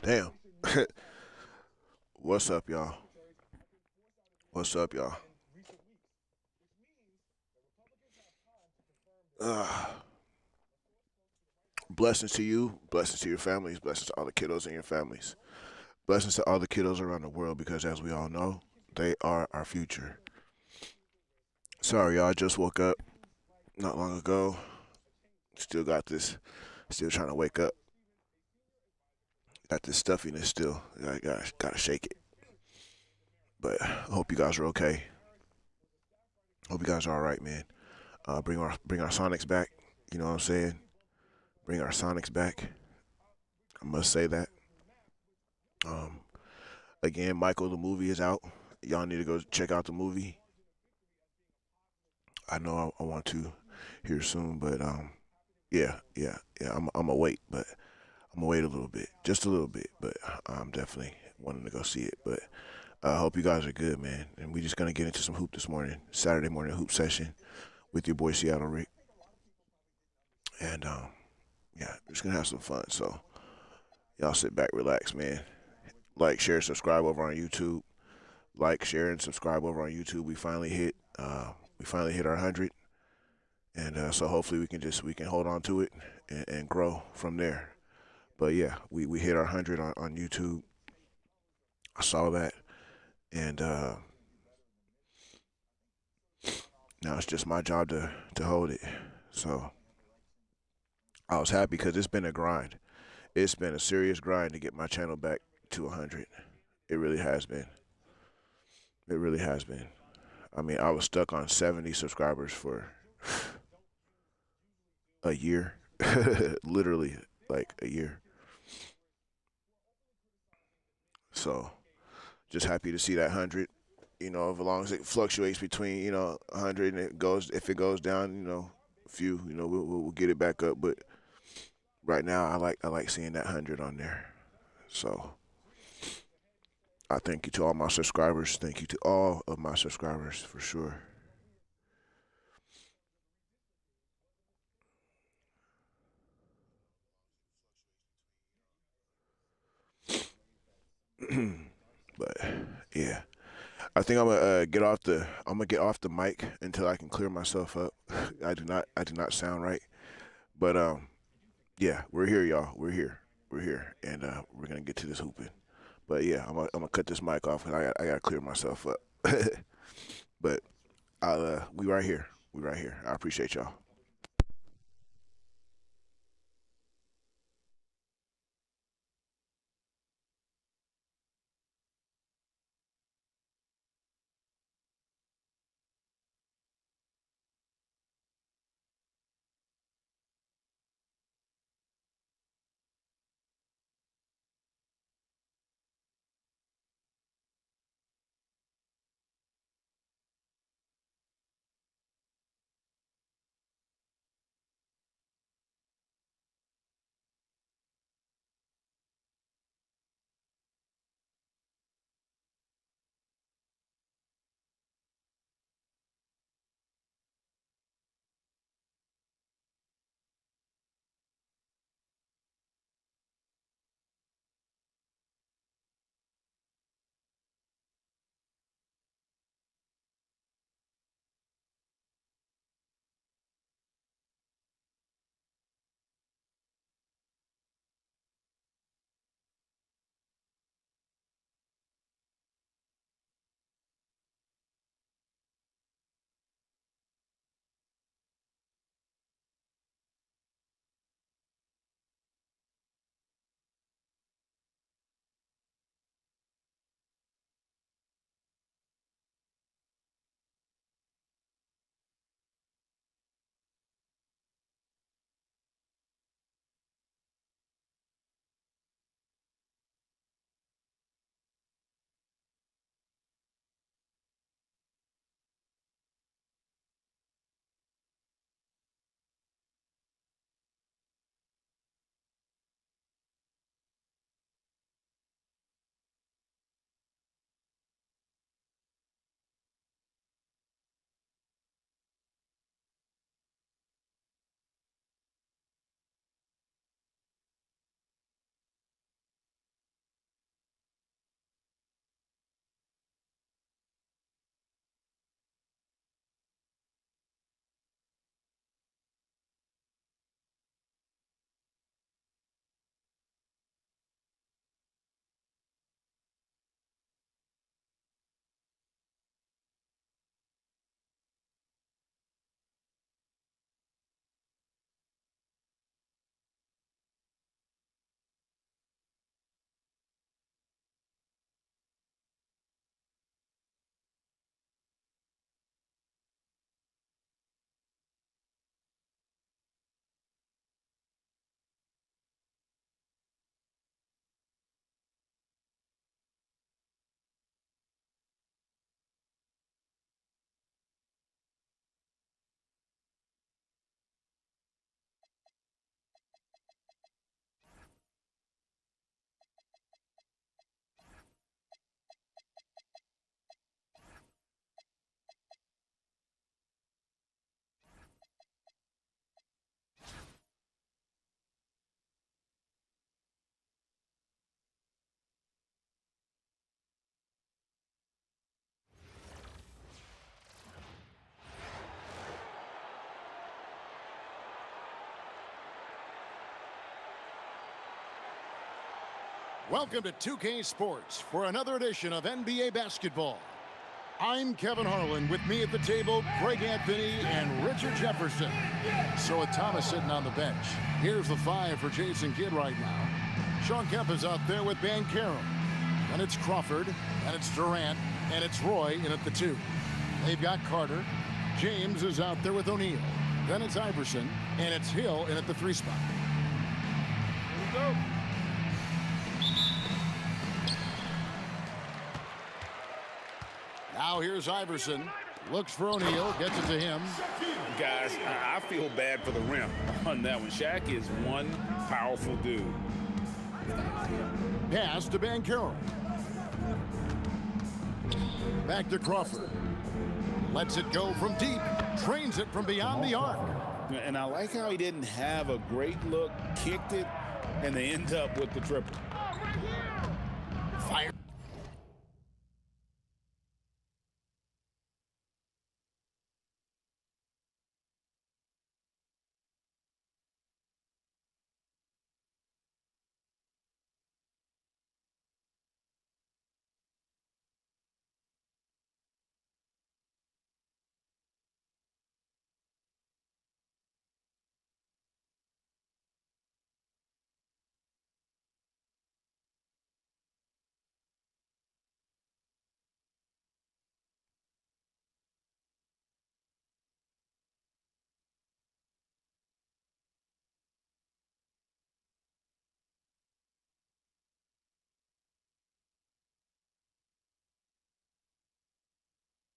Damn. What's up, y'all? What's up, y'all? Uh, Blessings to you, blessings to your families, blessings to all the kiddos in your families, blessings to all the kiddos around the world because, as we all know, they are our future. Sorry, y'all. I just woke up not long ago. Still got this. Still trying to wake up. Got this stuffiness still. I gotta shake it. But I hope you guys are okay. Hope you guys are all right, man. Bring our Sonics back. You know what I'm saying? Bring our Sonics back. I must say that. Um, Again, Michael, the movie is out. Y'all need to go check out the movie. I know I want to here soon, but yeah. I'm gonna wait, but I'm gonna wait a little bit, just a little bit. But I'm definitely wanting to go see it. But I hope you guys are good, man. And we just gonna get into some hoop this morning, Saturday morning hoop session with your boy Seattle Rick, and yeah, we're just gonna have some fun. So y'all sit back, relax, man. Like, share, subscribe over on YouTube. Like, share, and subscribe over on YouTube. We finally hit our 100, and so hopefully we can hold on to it and grow from there. But yeah, we hit our 100 on YouTube. I saw that, and now it's just my job to hold it. So I was happy because it's been a grind. It's been a serious grind to get my channel back to 100. It really has been. It really has been. I mean, I was stuck on 70 subscribers for a year, literally like a year. So just happy to see that 100. You know, as long as it fluctuates between 100 and it goes, if it goes down, a few, we'll get it back up. But right now, I like seeing that 100 on there. So I thank you to all my subscribers. Thank you to all of my subscribers for sure. But yeah, I think I'm gonna get off the mic until I can clear myself up. I do not sound right. But yeah, we're here, y'all. We're here, and we're gonna get to this hooping. But yeah, I'm gonna cut this mic off because I gotta clear myself up. But we right here. We right here. I appreciate y'all. Welcome to 2K Sports for another edition of NBA basketball. I'm Kevin Harlan. With me at the table, Greg Anthony and Richard Jefferson. So with Thomas sitting on the bench, here's the five for Jason Kidd right now. Shawn Kemp is out there with Banchero. And it's Crawford, and it's Durant, and it's Roy in at the two. They've got Carter. James is out there with O'Neal. Then it's Iverson, and it's Hill in at the three spot. Here we go. Now here's Iverson. Looks for O'Neal, gets it to him. Guys, I feel bad for the rim on that one. Shaq is one powerful dude. Pass to Banchero. Back to Crawford. Lets it go from deep. Trains it from beyond the arc. And I like how he didn't have a great look, kicked it, and they end up with the triple. Fire.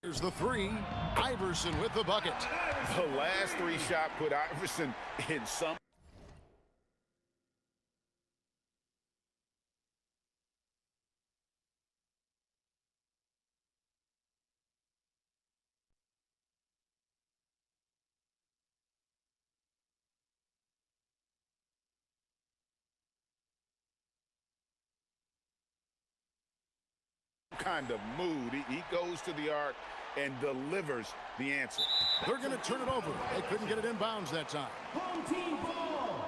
Here's the three. Iverson with the bucket. The last three shot put Iverson in some. Kind of mood. He goes to the arc and delivers the answer. They're going to turn it over. They couldn't get it in bounds that time. Home team ball.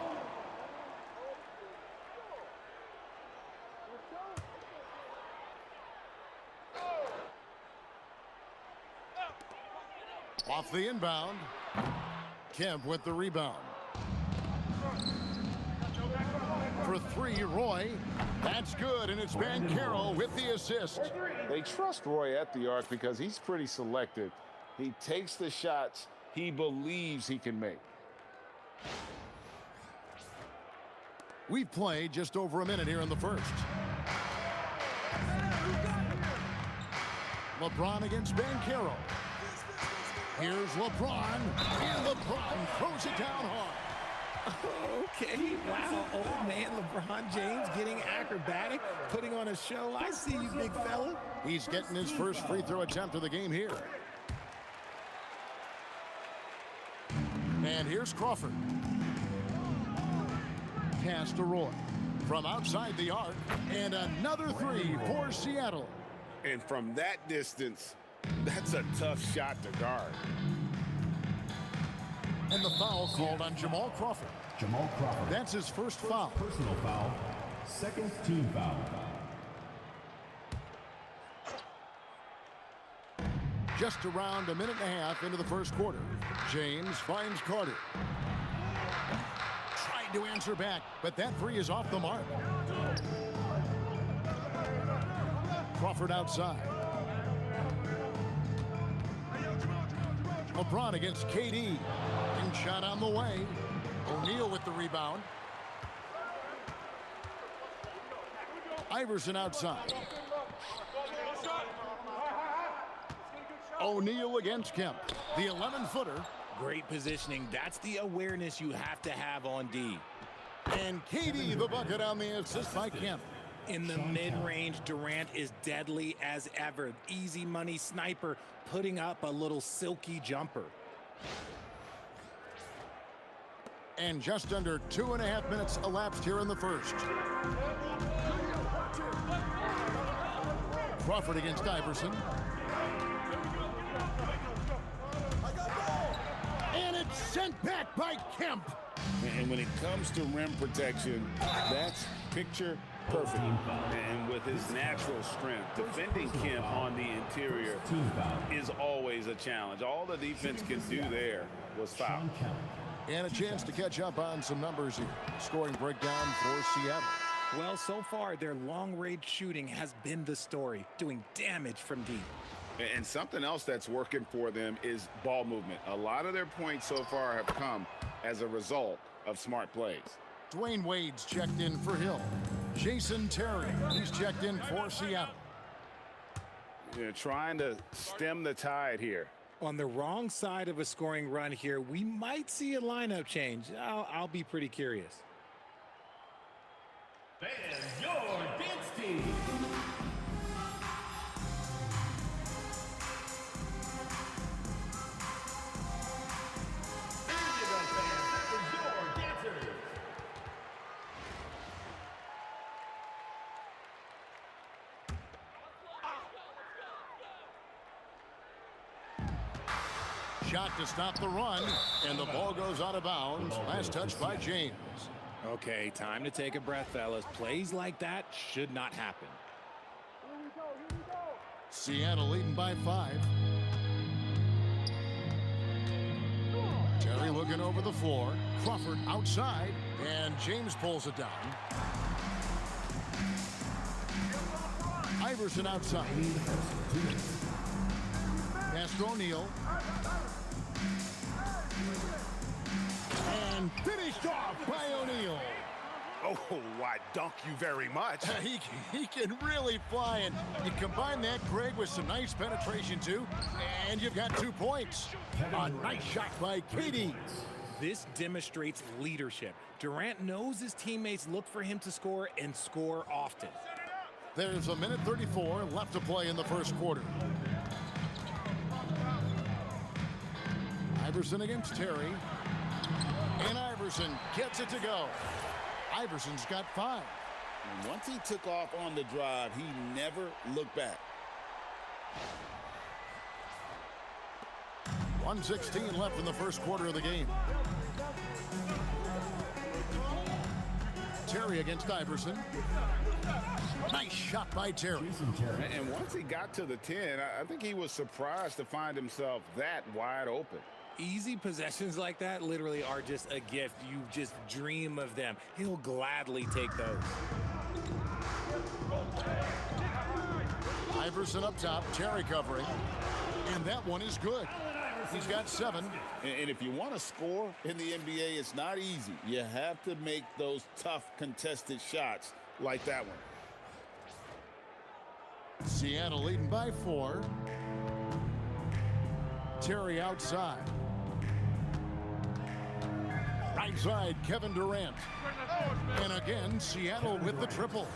Off the inbound. Kemp with the rebound. For three, Roy. That's good, and it's Banchero with the assist. They trust Roy at the arc because he's pretty selective. He takes the shots he believes he can make. We've played just over a minute here in the first. LeBron against Banchero. Here's LeBron, and LeBron throws it down hard. Okay, wow, old man LeBron James getting acrobatic, putting on a show. I see you, big fella. He's getting his first free throw attempt of the game here. And here's Crawford. Pass to Roy. From outside the arc, and another three for Seattle. And from that distance, that's a tough shot to guard. And the foul called on Jamal Crawford. Jamal Crawford. That's his first foul. Personal foul. Second team foul. Just around a minute and a half into the first quarter. James finds Carter. Tried to answer back, but that three is off the mark. Crawford outside. LeBron against KD. And shot on the way. O'Neal with the rebound. Iverson outside. O'Neal against Kemp. The 11-footer. Great positioning. That's the awareness you have to have on D. And KD the bucket on the assist by Kemp. In the mid-range, Durant is deadly as ever. Easy money sniper, putting up a little silky jumper. And just under 2.5 minutes elapsed here in the first. Crawford against Iverson. And it's sent back by Kemp. And when it comes to rim protection, that's picture Perfect. And with his natural strength, defending Kemp on the interior is always a challenge. All the defense can do there was foul. And a chance to catch up on some numbers here. Scoring breakdown for Seattle. Well, so far, their long-range shooting has been the story, doing damage from deep. And something else that's working for them is ball movement. A lot of their points so far have come as a result of smart plays. Dwayne Wade's checked in for Hill. Jason Terry, he's checked in for Seattle. They're trying to stem the tide here. On the wrong side of a scoring run here, we might see a lineup change. I'll be pretty curious. And your dance team. Shot to stop the run, and the ball goes out of bounds. Last touch by James. Okay, time to take a breath, fellas. Plays like that should not happen. Seattle leading by 5. Terry looking over the floor. Crawford outside, and James pulls it down. Iverson outside. Pass to O'Neal. And finished off by O'Neal. Oh, why, dunk you very much. He can really fly, and you combine that, Greg, with some nice penetration, too, and you've got 2 points. A nice shot by KD. This demonstrates leadership. Durant knows his teammates look for him to score and score often. There's a minute 34 left to play in the first quarter. Iverson against Terry. And Iverson gets it to go. Iverson's got 5. And once he took off on the drive, he never looked back. 1:16 left in the first quarter of the game. Terry against Iverson. Nice shot by Terry. And once he got to the 10, I think he was surprised to find himself that wide open. Easy possessions like that literally are just a gift. You just dream of them. He'll gladly take those. Iverson up top, Terry covering. And that one is good. He's got 7. And if you want to score in the NBA, it's not easy. You have to make those tough contested shots like that one. Seattle leading by 4. Terry outside. Right side, Kevin Durant. And again, Seattle with the triple.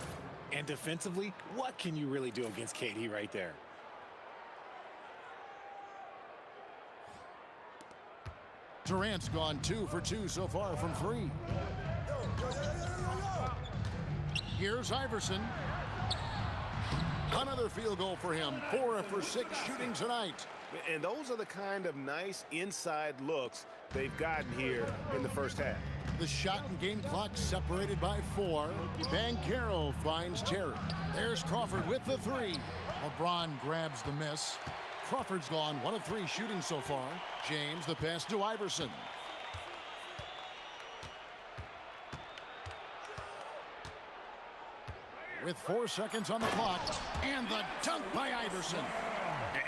And defensively, what can you really do against KD right there? Durant's gone 2 for 2 so far from 3. Here's Iverson. Another field goal for him. 4 for 6 shooting tonight. And those are the kind of nice inside looks they've gotten here in the first half. The shot and game clock separated by 4. Banchero finds Terry. There's Crawford with the 3. LeBron grabs the miss. Crawford's gone 1 of 3 shooting so far. James, the pass to Iverson. With 4 seconds on the clock, and the dunk by Iverson.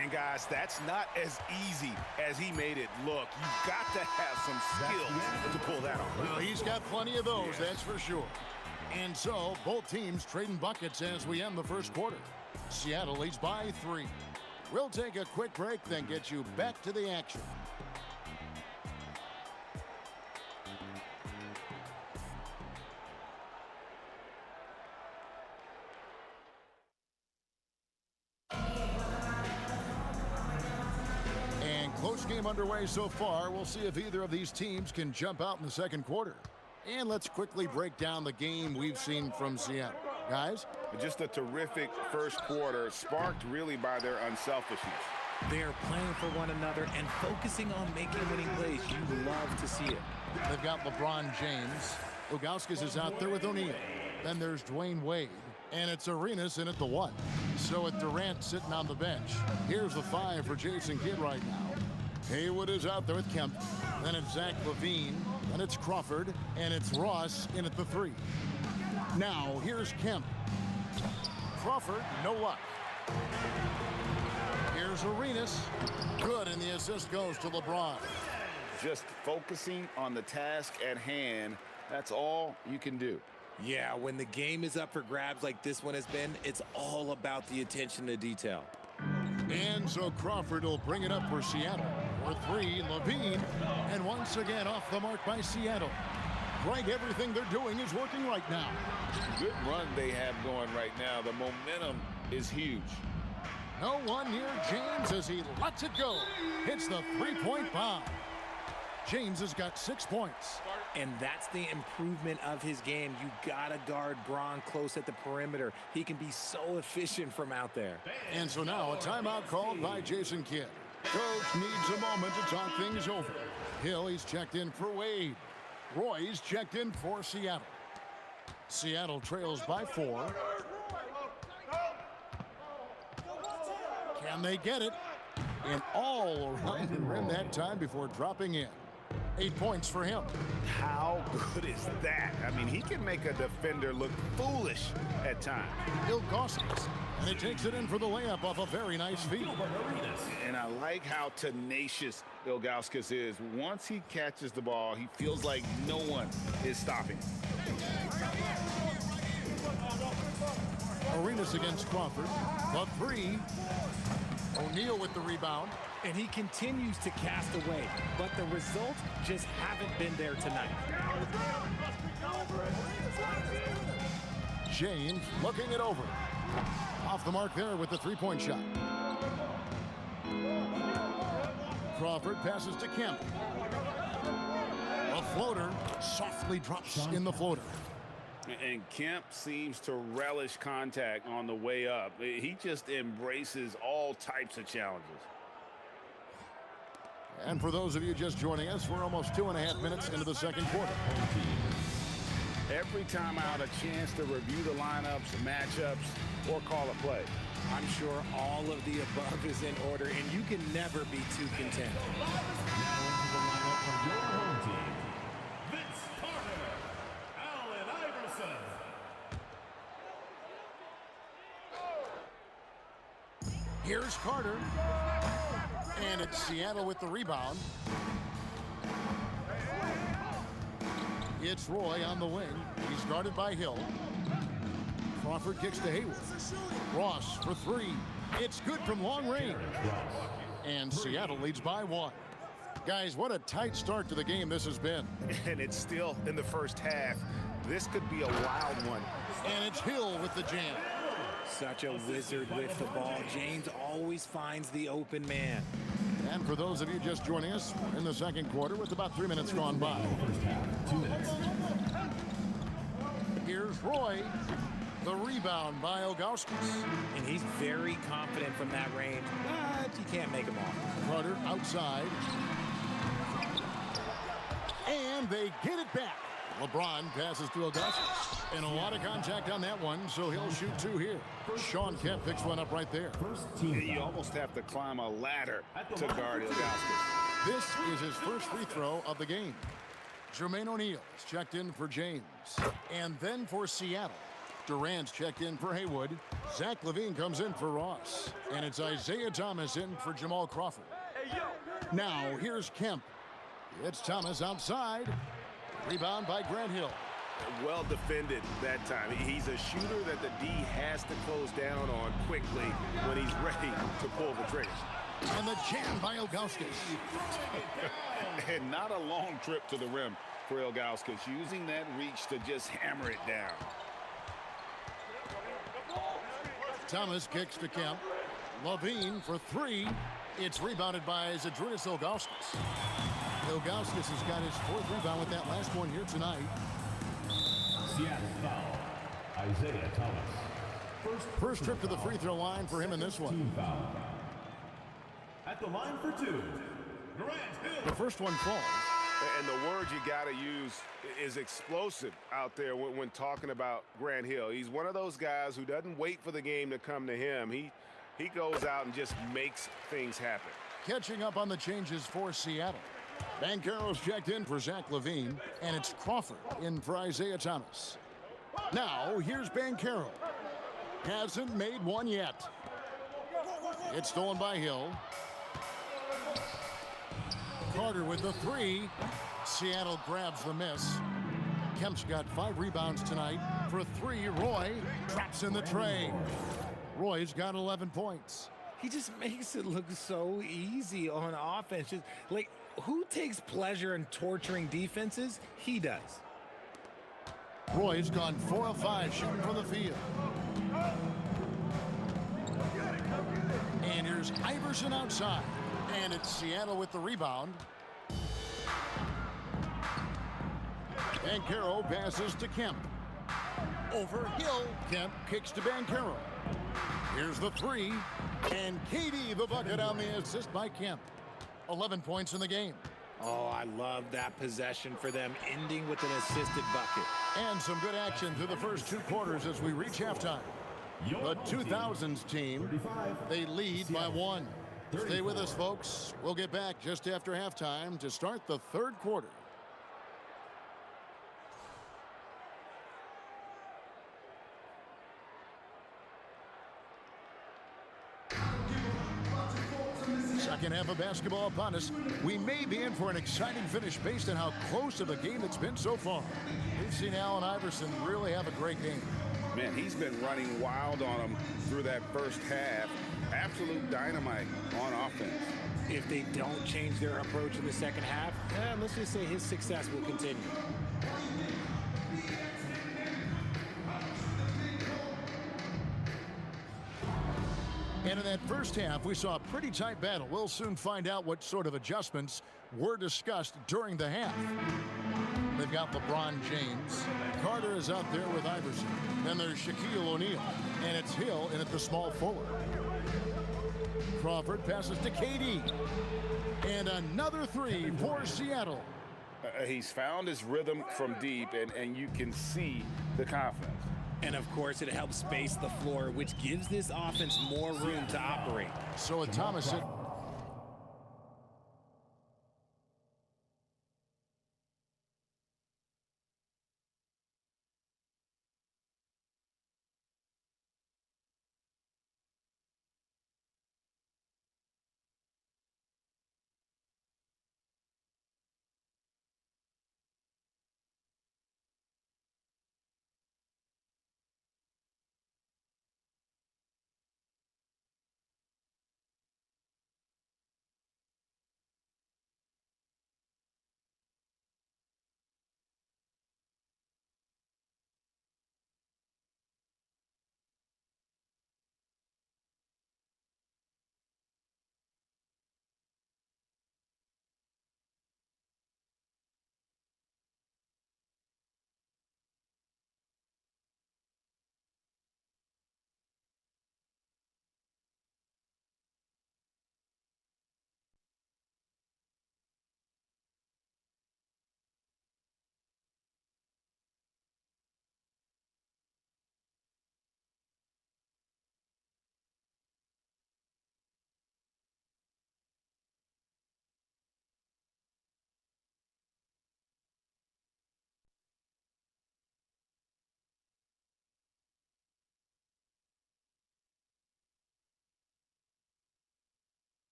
And guys, that's not as easy as he made it look. You've got to have some skills to pull that off. Well, he's got plenty of those, that's for sure. And so, both teams trading buckets as we end the first quarter. Seattle leads by 3. We'll take a quick break, then get you back to the action. And close game underway so far. We'll see if either of these teams can jump out in the second quarter. And let's quickly break down the game we've seen from Seattle. Guys? Just a terrific first quarter, sparked really by their unselfishness. They're playing for one another and focusing on making winning plays. You love to see it. They've got LeBron James. Ilgauskas is out there with O'Neal. Then there's Dwayne Wade. And it's Arenas in at the 1. So with Durant sitting on the bench, here's the 5 for Jason Kidd right now. Haywood is out there with Kemp. Then it's Zach LaVine. Then it's Crawford. And it's Ross in at the 3. Now here's Kemp. Crawford, no luck. Here's Arenas. Good, and the assist goes to LeBron. Just focusing on the task at hand, that's all you can do. Yeah, when the game is up for grabs like this one has been, it's all about the attention to detail. And so Crawford will bring it up for Seattle. For 3, LaVine. And once again off the mark by Seattle. Greg, everything they're doing is working right now. Good run they have going right now. The momentum is huge. No one near James as he lets it go. Hits the three-point bomb. James has got 6 points. And that's the improvement of his game. You gotta guard Braun close at the perimeter. He can be so efficient from out there. And so now a timeout called by Jason Kidd. Coach needs a moment to talk things over. Hill, he's checked in for Wade. Roy's checked in for Seattle. Seattle trails by 4. Can they get it? And all around the rim that time before dropping in. 8 points for him. How good is that? I mean, he can make a defender look foolish at times. Ilgauskas, and he takes it in for the layup off a very nice feed. And I like how tenacious Ilgauskas is. Once he catches the ball, he feels like no one is stopping. Arenas against Crawford. The 3. O'Neal with the rebound. And he continues to cast away, but the results just haven't been there tonight. James looking it over. Off the mark there with the three-point shot. Crawford passes to Kemp. A floater softly drops in the floater. And Kemp seems to relish contact on the way up. He just embraces all types of challenges. And for those of you just joining us, we're almost 2.5 minutes into the second quarter. Every time out, a chance to review the lineups, matchups, or call a play. I'm sure all of the above is in order, and you can never be too content. Here's Carter. And it's Seattle with the rebound. It's Roy on the wing. He's guarded by Hill. Crawford kicks to Haywood. Ross for 3. It's good from long range. And Seattle leads by 1. Guys, what a tight start to the game this has been. And it's still in the first half. This could be a wild one. And it's Hill with the jam. Such a wizard with the ball. James always finds the open man. And for those of you just joining us, we're in the second quarter with about 3 minutes gone by. First half, 2 minutes. Here's Roy. The rebound by Ilgauskas. And he's very confident from that range, but you can't make him off. Carter outside. And they get it back. LeBron passes to Ilgauskas. And a lot of contact on that one, so he'll shoot 2 here. Sean Kemp picks one up right there. You almost have to climb a ladder to guard Ilgauskas. This is his first free throw of the game. Jermaine O'Neal is checked in for James. And then for Seattle, Durant's checked in for Haywood. Zach LaVine comes in for Ross. And it's Isaiah Thomas in for Jamal Crawford. Now, here's Kemp. It's Thomas outside. Rebound by Grant Hill. Well defended that time. He's a shooter that the D has to close down on quickly when he's ready to pull the trigger. And the jam by Ilgauskas. And not a long trip to the rim for Ilgauskas, using that reach to just hammer it down. Thomas kicks to Kemp. LaVine for 3. It's rebounded by Zydrunas Ilgauskas. Ilgauskas has got his 4th rebound with that last one here tonight. Seattle foul. Isaiah Thomas. First trip to the free throw line for him in this one. Team foul. At the line for 2, Grant Hill. The first one falls. And the word you got to use is explosive out there when talking about Grant Hill. He's one of those guys who doesn't wait for the game to come to him. He goes out and just makes things happen. Catching up on the changes for Seattle. Banchero's checked in for Zach LaVine, and it's Crawford in for Isaiah Thomas. Now, here's Banchero. Hasn't made one yet. It's stolen by Hill. Carter with the three. Seattle grabs the miss. Kemp's got 5 rebounds tonight. For 3, Roy drops in the tray. Roy's got 11 points. He just makes it look so easy on offense. Just like, who takes pleasure in torturing defenses? He does. Roy's gone 4 of 5 shooting from the field. And here's Iverson outside. And it's Seattle with the rebound. Banchero passes to Kemp. Over Hill. Kemp kicks to Banchero. Here's the 3. And KD the bucket on the assist by Kemp. 11 points in the game. Oh, I love that possession for them, ending with an assisted bucket. And some good action through the first 2 quarters as we reach halftime. The 2000s team, they lead by 1. Stay with us, folks. We'll get back just after halftime to start the 3rd quarter. Second half of basketball upon us. We may be in for an exciting finish based on how close of a game it's been so far. We've seen Allen Iverson really have a great game. Man, he's been running wild on them through that first half. Absolute dynamite on offense. If they don't change their approach in the second half, let's just say his success will continue. And in that first half, we saw a pretty tight battle. We'll soon find out what sort of adjustments were discussed during the half. They've got LeBron James. Carter is out there with Iverson. Then there's Shaquille O'Neal. And it's Hill in at the small forward. Crawford passes to KD. And another 3 for Seattle. He's found his rhythm from deep, and you can see the confidence. And of course, it helps space the floor, which gives this offense more room to operate. So with Thomas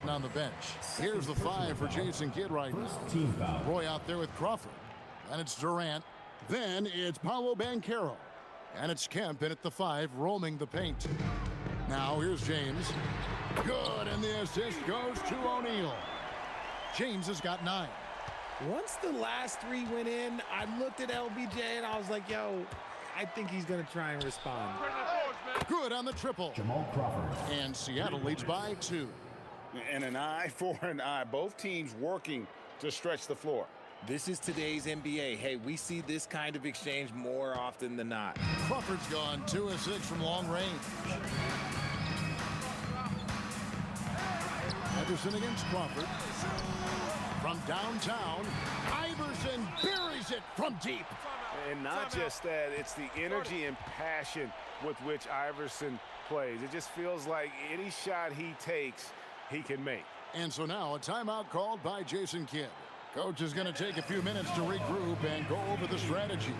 On the bench. Here's the 5 for Jason Kidd right now. Team foul. Roy out there with Crawford. And it's Durant. Then it's Paolo Banchero. And it's Kemp in at the 5, roaming the paint. Now here's James. Good, and the assist goes to O'Neal. James has got 9. Once the last 3 went in, I looked at LBJ and I was like, yo, I think he's going to try and respond. Good on the triple. Jamal Crawford. And Seattle leads by 2. And an eye for an eye. Both teams working to stretch the floor. This is today's NBA. Hey, we see this kind of exchange more often than not. Crawford's gone 2 of 6 from long range. Iverson against Crawford. From downtown, Iverson buries it from deep. And not just that, it's the energy and passion with which Iverson plays. It just feels like any shot he takes, he can make. And so now a timeout called by Jason Kidd. Coach is going to take a few minutes to regroup and go over the strategy.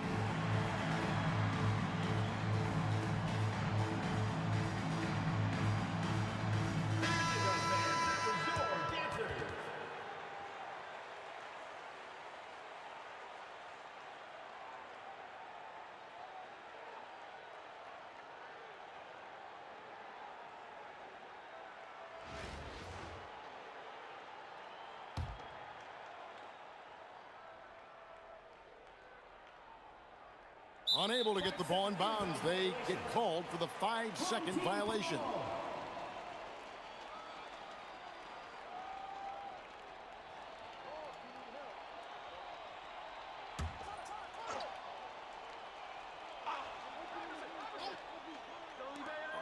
Unable to get the ball in bounds. They get called for the 5-second violation.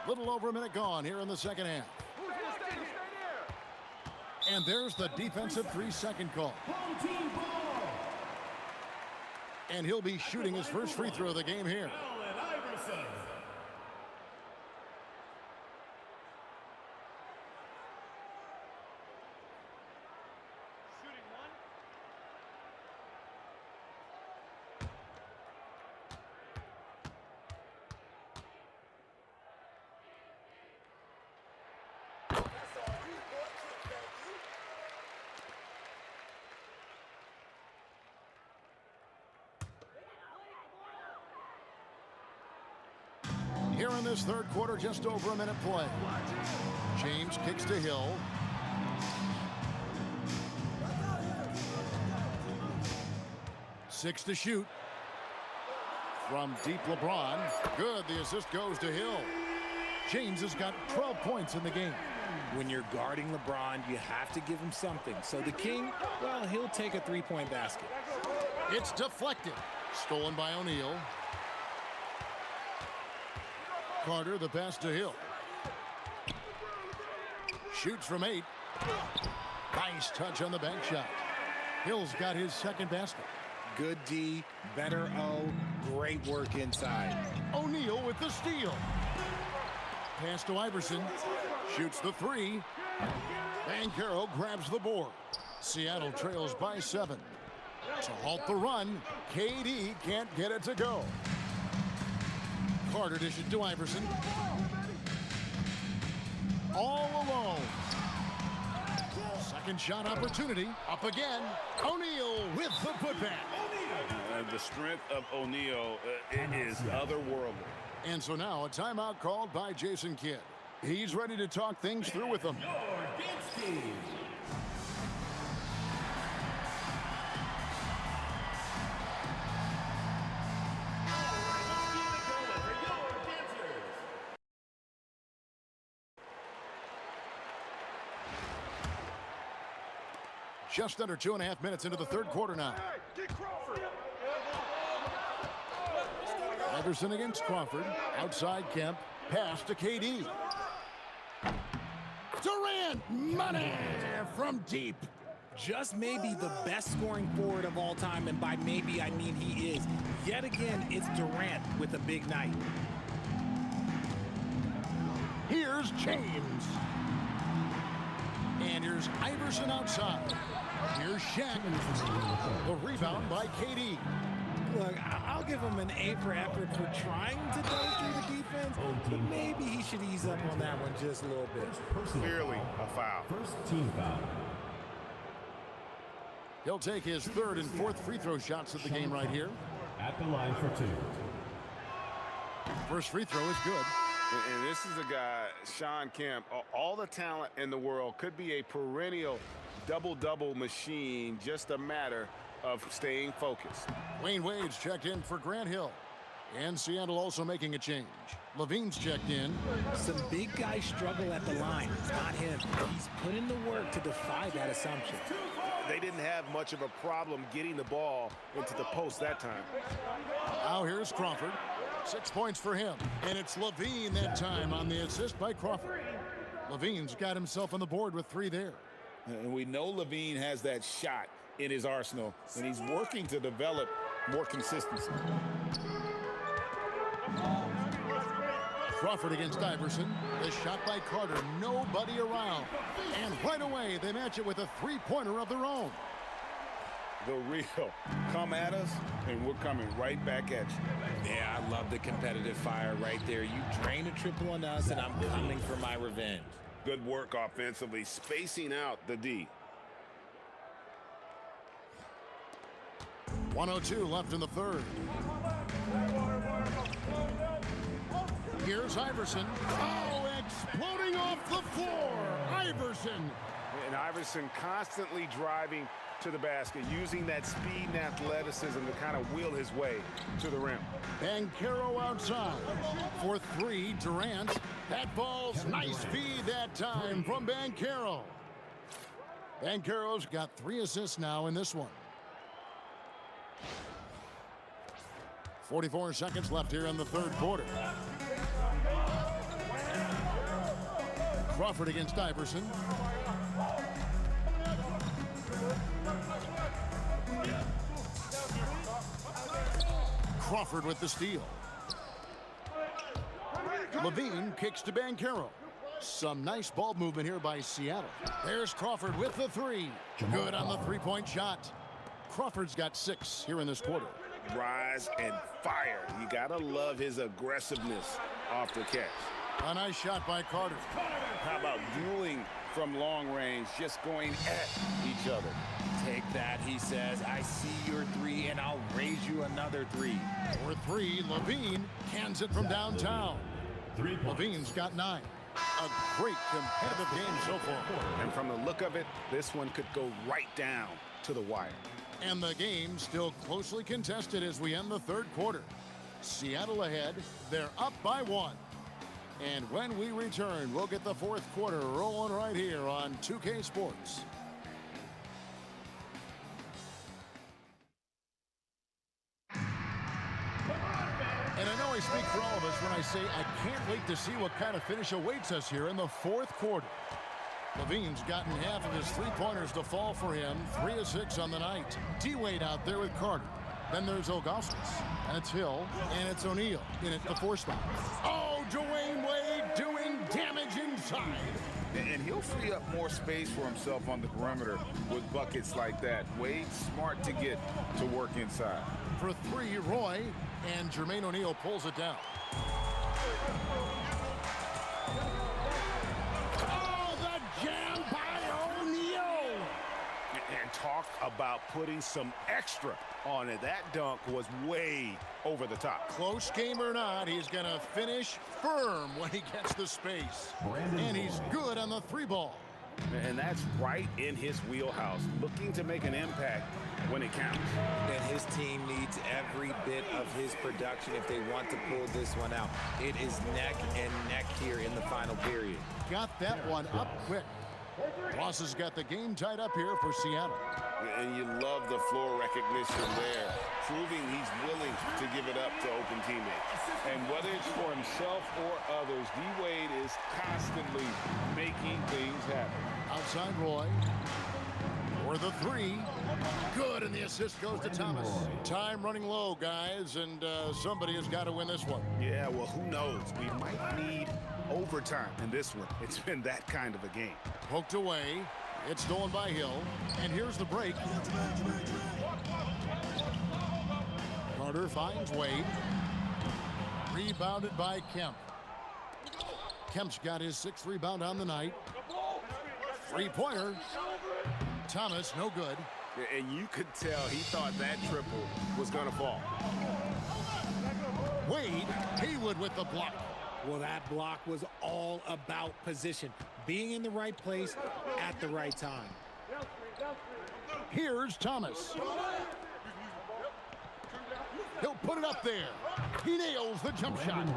A little over a minute gone here in the second half. And there's the defensive 3-second call. And he'll be shooting his first free throw of the game here. Here in this third quarter, just over a minute play. James kicks to Hill. Six to shoot. From deep, LeBron. Good, the assist goes to Hill. James has got 12 points in the game. When you're guarding LeBron, you have to give him something. So the King, well, he'll take a 3-point basket. It's deflected. Stolen by O'Neal. Carter, the pass to Hill. Shoots from 8. Nice touch on the bank shot. Hill's got his second basket. Good D, better O, great work inside. O'Neal with the steal. Pass to Iverson. Shoots the 3. Banchero grabs the board. Seattle trails by 7. To halt the run, KD can't get it to go. Carter dishes to Iverson. All alone. Second shot opportunity. Up again. O'Neal with the putback. The strength of O'Neal is otherworldly. And so now a timeout called by Jason Kidd. He's ready to talk things through with them. Just under 2.5 minutes into the third quarter now. Iverson against Crawford. Outside Kemp. Pass to KD. Durant, money from deep. Just maybe the best scoring forward of all time, and by maybe I mean he is. Yet again, it's Durant with a big night. Here's James. And here's Iverson outside. Here's Shaq. The rebound by KD. Look, I'll give him an A for effort for trying to dunk through the defense, but maybe he should ease up on that one just a little bit. Clearly a foul. First team foul. He'll take his third and fourth free throw shots of the game right here. At the line for 2. First free throw is good. And this is a guy, Sean Kemp, all the talent in the world, could be a perennial double-double machine, just a matter of staying focused. Wayne Wade's checked in for Grant Hill. And Seattle also making a change. Levine's checked in. Some big guys struggle at the line. It's not him. He's put in the work to defy that assumption. They didn't have much of a problem getting the ball into the post that time. Now here's Crawford. 6 points for him. And it's Levine that time on the assist by Crawford. Levine's got himself on the board with 3 there. And we know Levine has that shot in his arsenal, and he's working to develop more consistency. Crawford against Iverson. The shot by Carter. Nobody around. And right away, they match it with a three-pointer of their own. The real. Come at us, and we're coming right back at you. Yeah, I love the competitive fire right there. You drain a triple on us, and I'm coming for my revenge. Good work offensively, spacing out the D. 1:02 left in the third. Here's Iverson. Oh, exploding off the floor. Iverson. And Iverson constantly driving to the basket, using that speed and athleticism to kind of wheel his way to the rim. Banchero outside. For 3, Durant. That ball's nice feed that time from Banchero. Banchero's got 3 assists now in this one. 44 seconds left here in the third quarter. Crawford against Iverson. Crawford with the steal. Levine kicks to Banchero. Some nice ball movement here by Seattle. There's Crawford with the 3. Good on the three-point shot. Crawford's got 6 here in this quarter. Rise and fire. You gotta love his aggressiveness off the catch. A nice shot by Carter. How about dueling from long range, just going at each other? Take that, he says. I see your 3, and I'll raise you another 3. For 3, Levine cans it from downtown. 3 points. Levine's got 9. A great competitive game so far. And from the look of it, this one could go right down to the wire. And the game still closely contested as we end the third quarter. Seattle ahead. They're up by 1. And when we return, we'll get the fourth quarter rolling right here on 2K Sports. And I know I speak for all of us when I say I can't wait to see what kind of finish awaits us here in the fourth quarter. Levine's gotten half of his three-pointers to fall for him. 3 of 6 on the night. D-Wade out there with Carter. Then there's Ilgauskas. And it's Hill. And it's O'Neal in at the 4 spot. Oh, Dwayne Wade doing damage inside. And he'll free up more space for himself on the perimeter with buckets like that. Wade's smart to get to work inside. For 3, Roy. And Jermaine O'Neal pulls it down. And talk about putting some extra on it. That dunk was way over the top. Close game or not, he's going to finish firm when he gets the space. And he's good on the 3 ball. And that's right in his wheelhouse, looking to make an impact when it counts. And his team needs every bit of his production if they want to pull this one out. It is neck and neck here in the final period. Got that one up quick. Ross has got the game tied up here for Seattle. And you love the floor recognition there, proving he's willing to give it up to open teammates. And whether it's for himself or others, D-Wade is constantly making things happen. Outside Roy. For the 3. Good, and the assist goes to Thomas. Time running low, guys, and somebody has got to win this one. Yeah, well, who knows? We might need overtime in this one. It's been that kind of a game. Poked away. It's stolen by Hill. And here's the break. Carter finds Wade. Rebounded by Kemp. Kemp's got his 6th rebound on the night. Three-pointer. Thomas, no good. And you could tell he thought that triple was going to fall. Wade, Haywood with the block. Well, that block was all about position. Being in the right place at the right time. Here's Thomas. He'll put it up there. He nails the jump shot.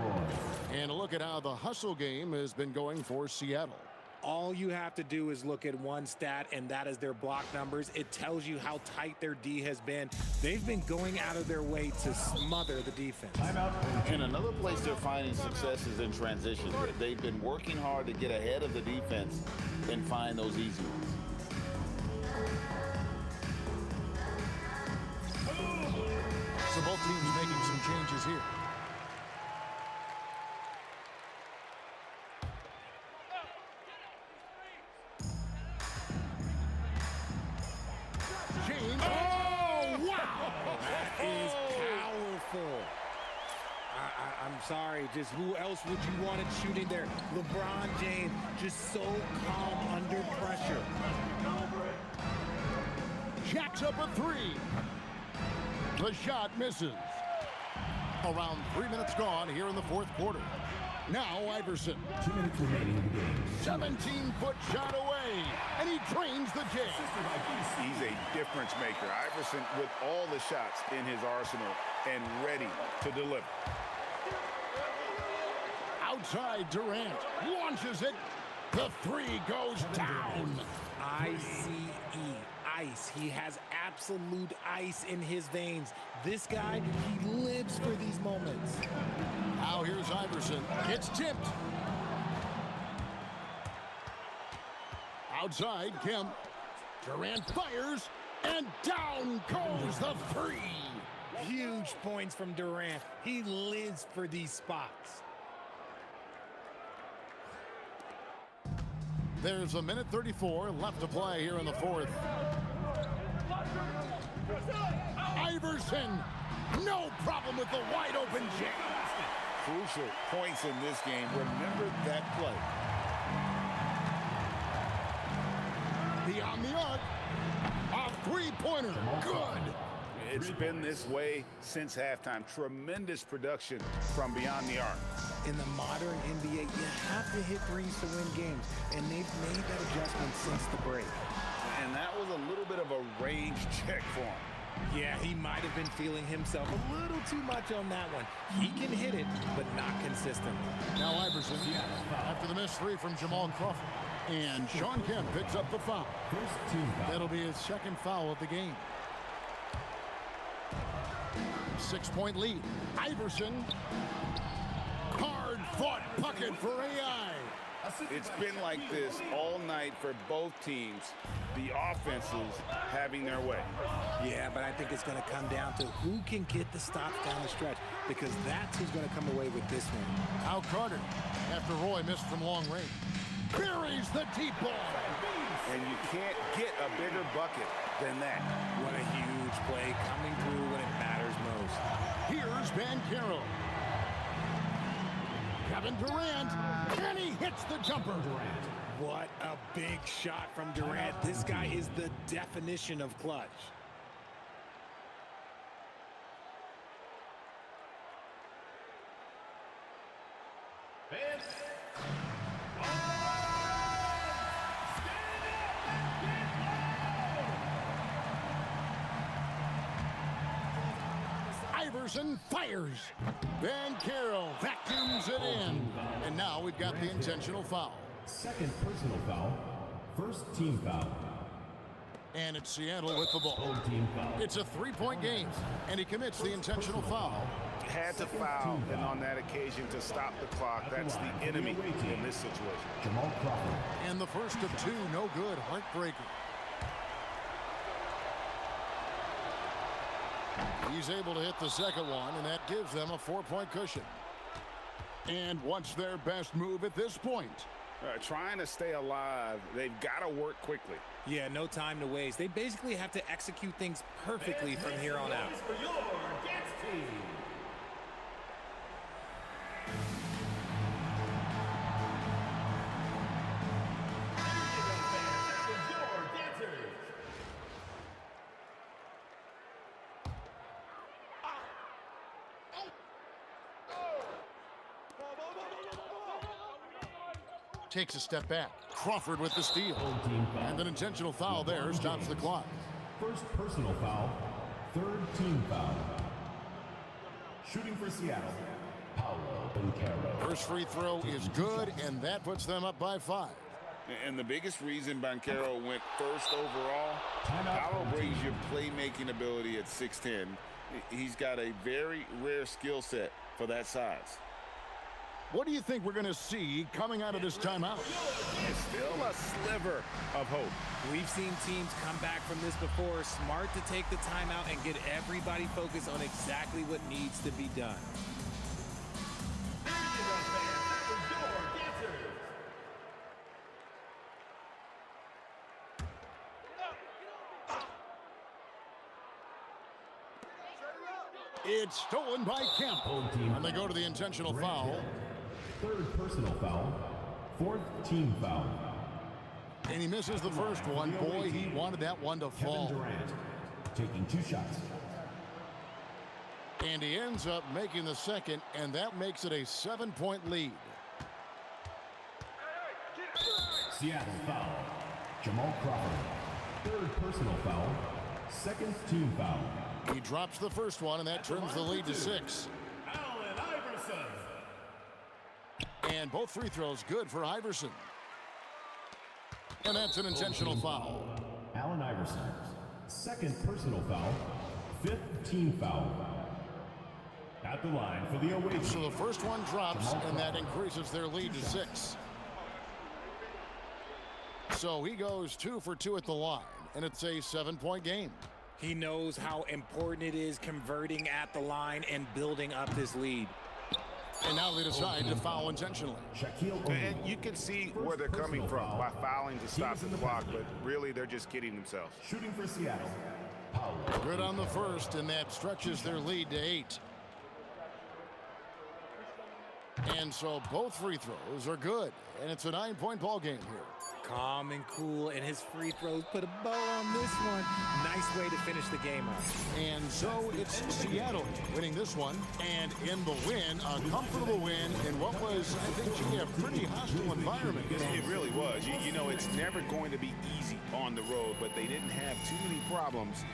And a look at how the hustle game has been going for Seattle. All you have to do is look at one stat, and that is their block numbers. It tells you how tight their D has been. They've been going out of their way to smother the defense. And another place they're finding success is in transition. They've been working hard to get ahead of the defense and find those easy ones. So both teams making some changes here. James. Oh, wow! That is powerful. I'm sorry, just who else would you want it shooting there? LeBron James, just so calm under pressure. Jacks up a 3. The shot misses. Around 3 minutes gone here in the 4th quarter. Now Iverson. 2 minutes remaining in the game. 17-foot shot away, and he drains the J. He's a difference maker. Iverson with all the shots in his arsenal and ready to deliver. Outside, Durant launches it. The 3 goes down. ICE, ice. He has absolute ice in his veins. This guy, he lives for these moments. Now here's Iverson. It's tipped. Outside, Kemp. Durant fires, and down goes the 3. Huge points from Durant. He lives for these spots. There's a minute 34 left to play here in the 4th. Iverson, no problem with the wide open J. Crucial points in this game. Remember that play. Beyond the arc, a 3-pointer, good. It's been this way since halftime. Tremendous production from beyond the arc. In the modern NBA, you have to hit threes to win games, and they've made that adjustment since the break. And that was a little bit of a range check for him. Yeah, he might have been feeling himself a little too much on that one. He can hit it, but not consistent. Now Iverson, after the missed 3 from Jamal Crawford. And Sean Kemp picks up the foul. First team foul. That'll be his 2nd foul of the game. 6-point lead. Iverson. Hard-fought bucket for AI. It's been like this all night for both teams. The offenses having their way. Yeah, but I think it's going to come down to who can get the stops down the stretch, because that's who's going to come away with this one. Now Carter, after Roy missed from long range, buries the deep ball. And you can't get a bigger bucket than that. What a huge play coming through when it matters most. Here's Banchero. Kevin Durant, and he hits the jumper. What a big shot from Durant. This guy is the definition of clutch. Iverson fires. Banchero vacuums it in. And now we've got the intentional foul. Second personal foul. First team foul. And it's Seattle with the ball. Third team foul. It's a 3-point game, and he commits the intentional foul. Had to foul, and on that occasion to stop the clock. That's the enemy in this situation. Jamal Crawford. And the first of 2, no good, heartbreaking. He's able to hit the second one, and that gives them a 4-point cushion. And what's their best move at this point? Trying to stay alive, they've got to work quickly. Yeah, no time to waste. They basically have to execute things perfectly from here on out. For your dance team. Takes a step back. Crawford with the steal. And an intentional foul there stops the clock. First personal foul, third team foul. Shooting for Seattle, Paolo Banchero. First free throw is good, and that puts them up by 5. And the biggest reason Banchero went first overall, Paolo brings your playmaking ability at 6'10". He's got a very rare skill set for that size. What do you think we're going to see coming out of this timeout? Still a sliver of hope. We've seen teams come back from this before. Smart to take the timeout and get everybody focused on exactly what needs to be done. It's stolen by Kemp. And they go to the intentional foul. Third personal foul, fourth team foul. And he misses the first one. Boy, he wanted that one to fall. Kevin Durant taking 2 shots. And he ends up making the second, and that makes it a 7-point lead. Seattle foul, Jamal Crawford. Third personal foul, second team foul. He drops the first one, and that turns the lead to 6. Allen Iverson. And both free throws good for Iverson. And that's an intentional foul. Allen Iverson. Second personal foul, fifth team foul. At the line for the away team. So the first one drops, and that increases their lead to 6. So he goes 2 for 2 at the line, and it's a 7-point game. He knows how important it is converting at the line and building up this lead. And now they decide to foul intentionally. And you can see where they're coming from by fouling to stop the clock, but really they're just kidding themselves. Shooting for Seattle. Good on the first, and that stretches their lead to 8. And so both free throws are good, and it's a 9-point ball game here. Calm and cool, and his free throws put a bow on this one. Nice way to finish the game out. And so it's Seattle winning this one, and in the win, a comfortable win in what was, I think, Jimmy, a pretty hostile environment. It really was. You know, it's never going to be easy on the road, but they didn't have too many problems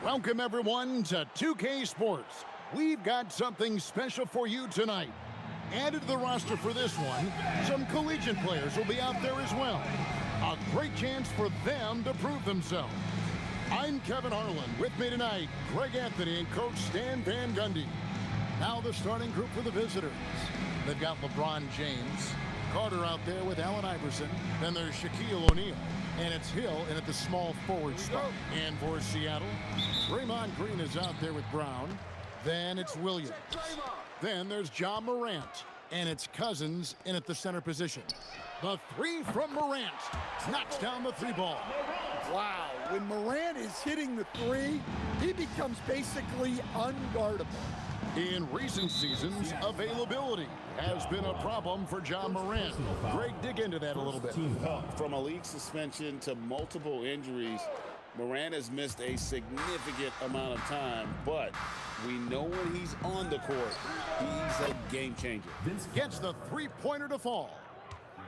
Welcome, everyone, to 2K Sports. We've got something special for you tonight. Added to the roster for this one, some collegiate players will be out there as well. A great chance for them to prove themselves. I'm Kevin Harlan. With me tonight, Greg Anthony and Coach Stan Van Gundy. Now the starting group for the visitors. They've got LeBron James, Carter out there with Allen Iverson. Then there's Shaquille O'Neal. And it's Hill in at the small forward spot. And for Seattle, Draymond Green is out there with Brown. Then it's Williams. Then there's John Morant. And it's Cousins in at the center position. The three from Morant knocks down the three ball. Wow, when Morant is hitting the three, he becomes basically unguardable. In recent seasons, availability has been a problem for John Morant. Greg, dig into that a little bit. From a league suspension to multiple injuries, Morant has missed a significant amount of time, but we know when he's on the court, he's a game changer. Gets the three-pointer to fall.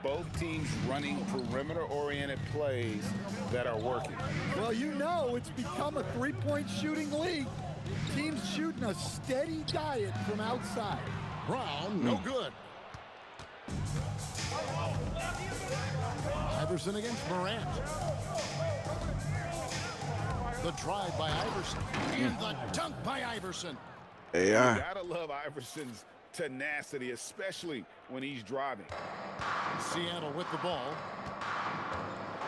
Both teams running perimeter-oriented plays that are working. Well, you know it's become a three-point shooting league. Teams shooting a steady diet from outside. Brown, no good. Iverson against Morant. The drive by Iverson. And the dunk by Iverson. AI. You gotta love Iverson's tenacity, especially when he's driving. Seattle with the ball.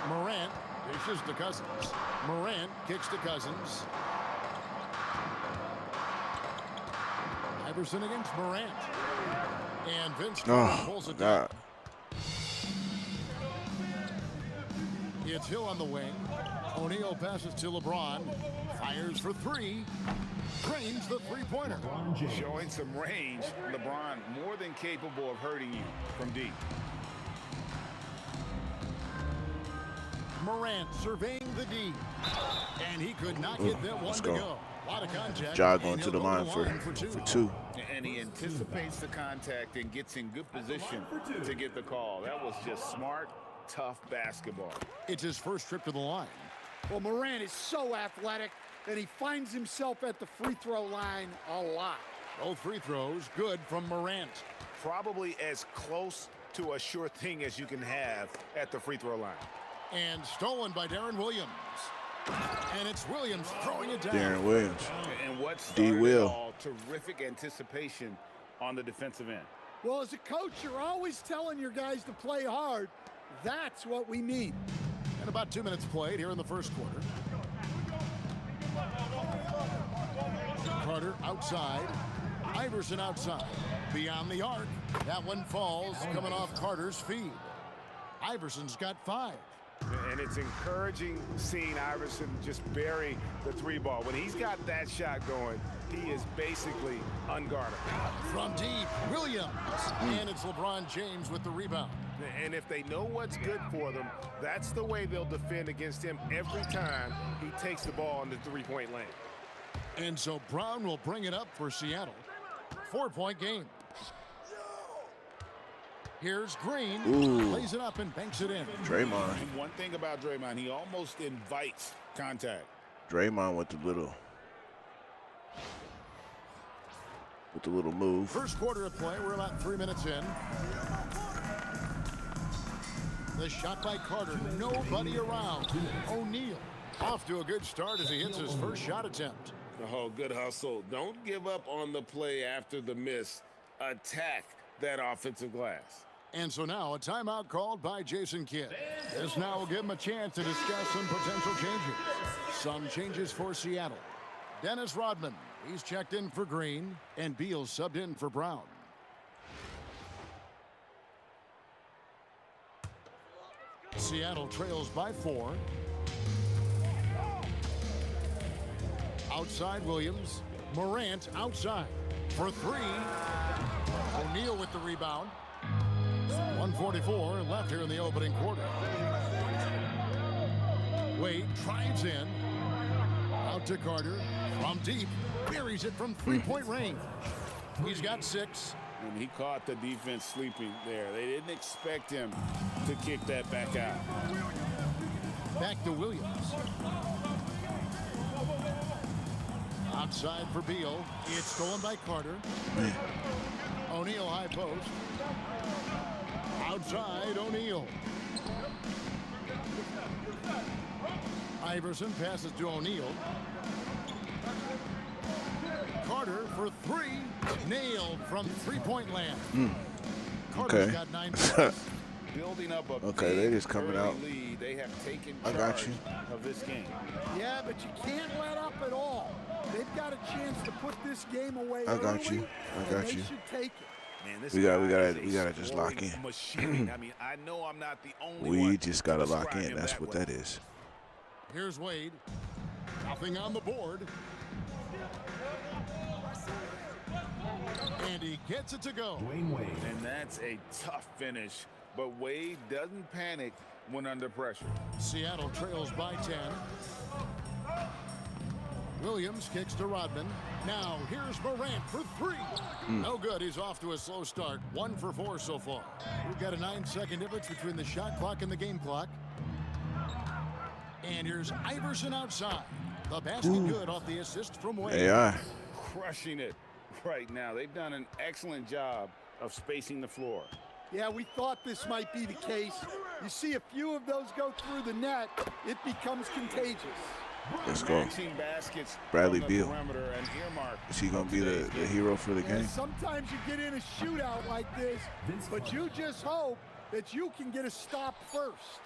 Morant dishes to Cousins. Morant kicks to Cousins. Iverson against Morant. And Vince pulls it down. It's Hill on the wing. O'Neal passes to LeBron. Fires for three. Drains the three-pointer. Showing some range. LeBron more than capable of hurting you from deep. Morant surveying the D. And he could not get that one to go. A lot of contact. Ja going to the line for two. And he anticipates the contact and gets in good position to get the call. That was just smart, tough basketball. It's his first trip to the line. Well, Morant is so athletic that he finds himself at the free throw line a lot. Both free throws good from Morant. Probably as close to a sure thing as you can have at the free throw line. And stolen by Darren Williams. And it's Williams throwing it down. Darren Williams. And what D. started Will. all, terrific anticipation on the defensive end. Well, as a coach, you're always telling your guys to play hard. That's what we need. And about 2 minutes played here in the first quarter. Carter outside. Iverson outside. Beyond the arc. That one falls, coming off Carter's feed. Iverson's got 5. And it's encouraging seeing Iverson just bury the three ball. When he's got that shot going, he is basically unguardable. From deep, Williams. And it's LeBron James with the rebound. And if they know what's good for them, that's the way they'll defend against him every time he takes the ball in the three-point lane. And so Brown will bring it up for Seattle. 4-point game. Here's Green. Plays it up and banks it in. Draymond. And one thing about Draymond, he almost invites contact. Draymond with the little move. First quarter of play. We're about 3 minutes in. The shot by Carter. Nobody around. O'Neal off to a good start as he hits his first shot attempt. Oh, good hustle. Don't give up on the play after the miss. Attack that offensive glass. And so now a timeout called by Jason Kidd. This now will give him a chance to discuss some potential changes. Some changes for Seattle. Dennis Rodman, he's checked in for Green, and Beal subbed in for Brown. Seattle trails by 4. Outside Williams. Morant outside for 3. O'Neal with the rebound. 1:44 left here in the opening quarter. Wade drives in. Out to Carter. From deep. Buries it from three-point range. He's got 6. And he caught the defense sleeping there. They didn't expect him to kick that back out. Back to Williams. Outside for Beal. It's stolen by Carter. O'Neal high post. Outside O'Neal. Iverson passes to O'Neal. Carter for three. Nailed from three-point land. Carter's got 9 points. Building up a Okay, they just coming out. lead. They have taken I got you. of this game. Yeah, but you can't let up at all. They've got a chance to put this game away. I got early, you. I got and you. They should take it. Man, this We guy is a gotta just lock scoring in. machine. I mean, I know I'm not the only We one just to gotta lock describe in. him That's that what way. that is. Here's Wade. Nothing on the board. And he gets it to go. Dwayne Wade. And that's a tough finish. But Wade doesn't panic when under pressure. Seattle trails by 10. Williams kicks to Rodman. Now here's Morant for three. No good. He's off to a slow start. 1 for 4 so far. We've got a 9-second difference between the shot clock and the game clock. And here's Iverson outside. The basket good off the assist from Wade. AI. Crushing it right now. They've done an excellent job of spacing the floor. Yeah, we thought this might be the case. You see a few of those go through the net, it becomes contagious. Let's go. Matching baskets Bradley from the Beal. perimeter and earmark Is he gonna of be today's the game. hero for the And game? sometimes you get in a shootout like this, but you just hope that you can get a stop first.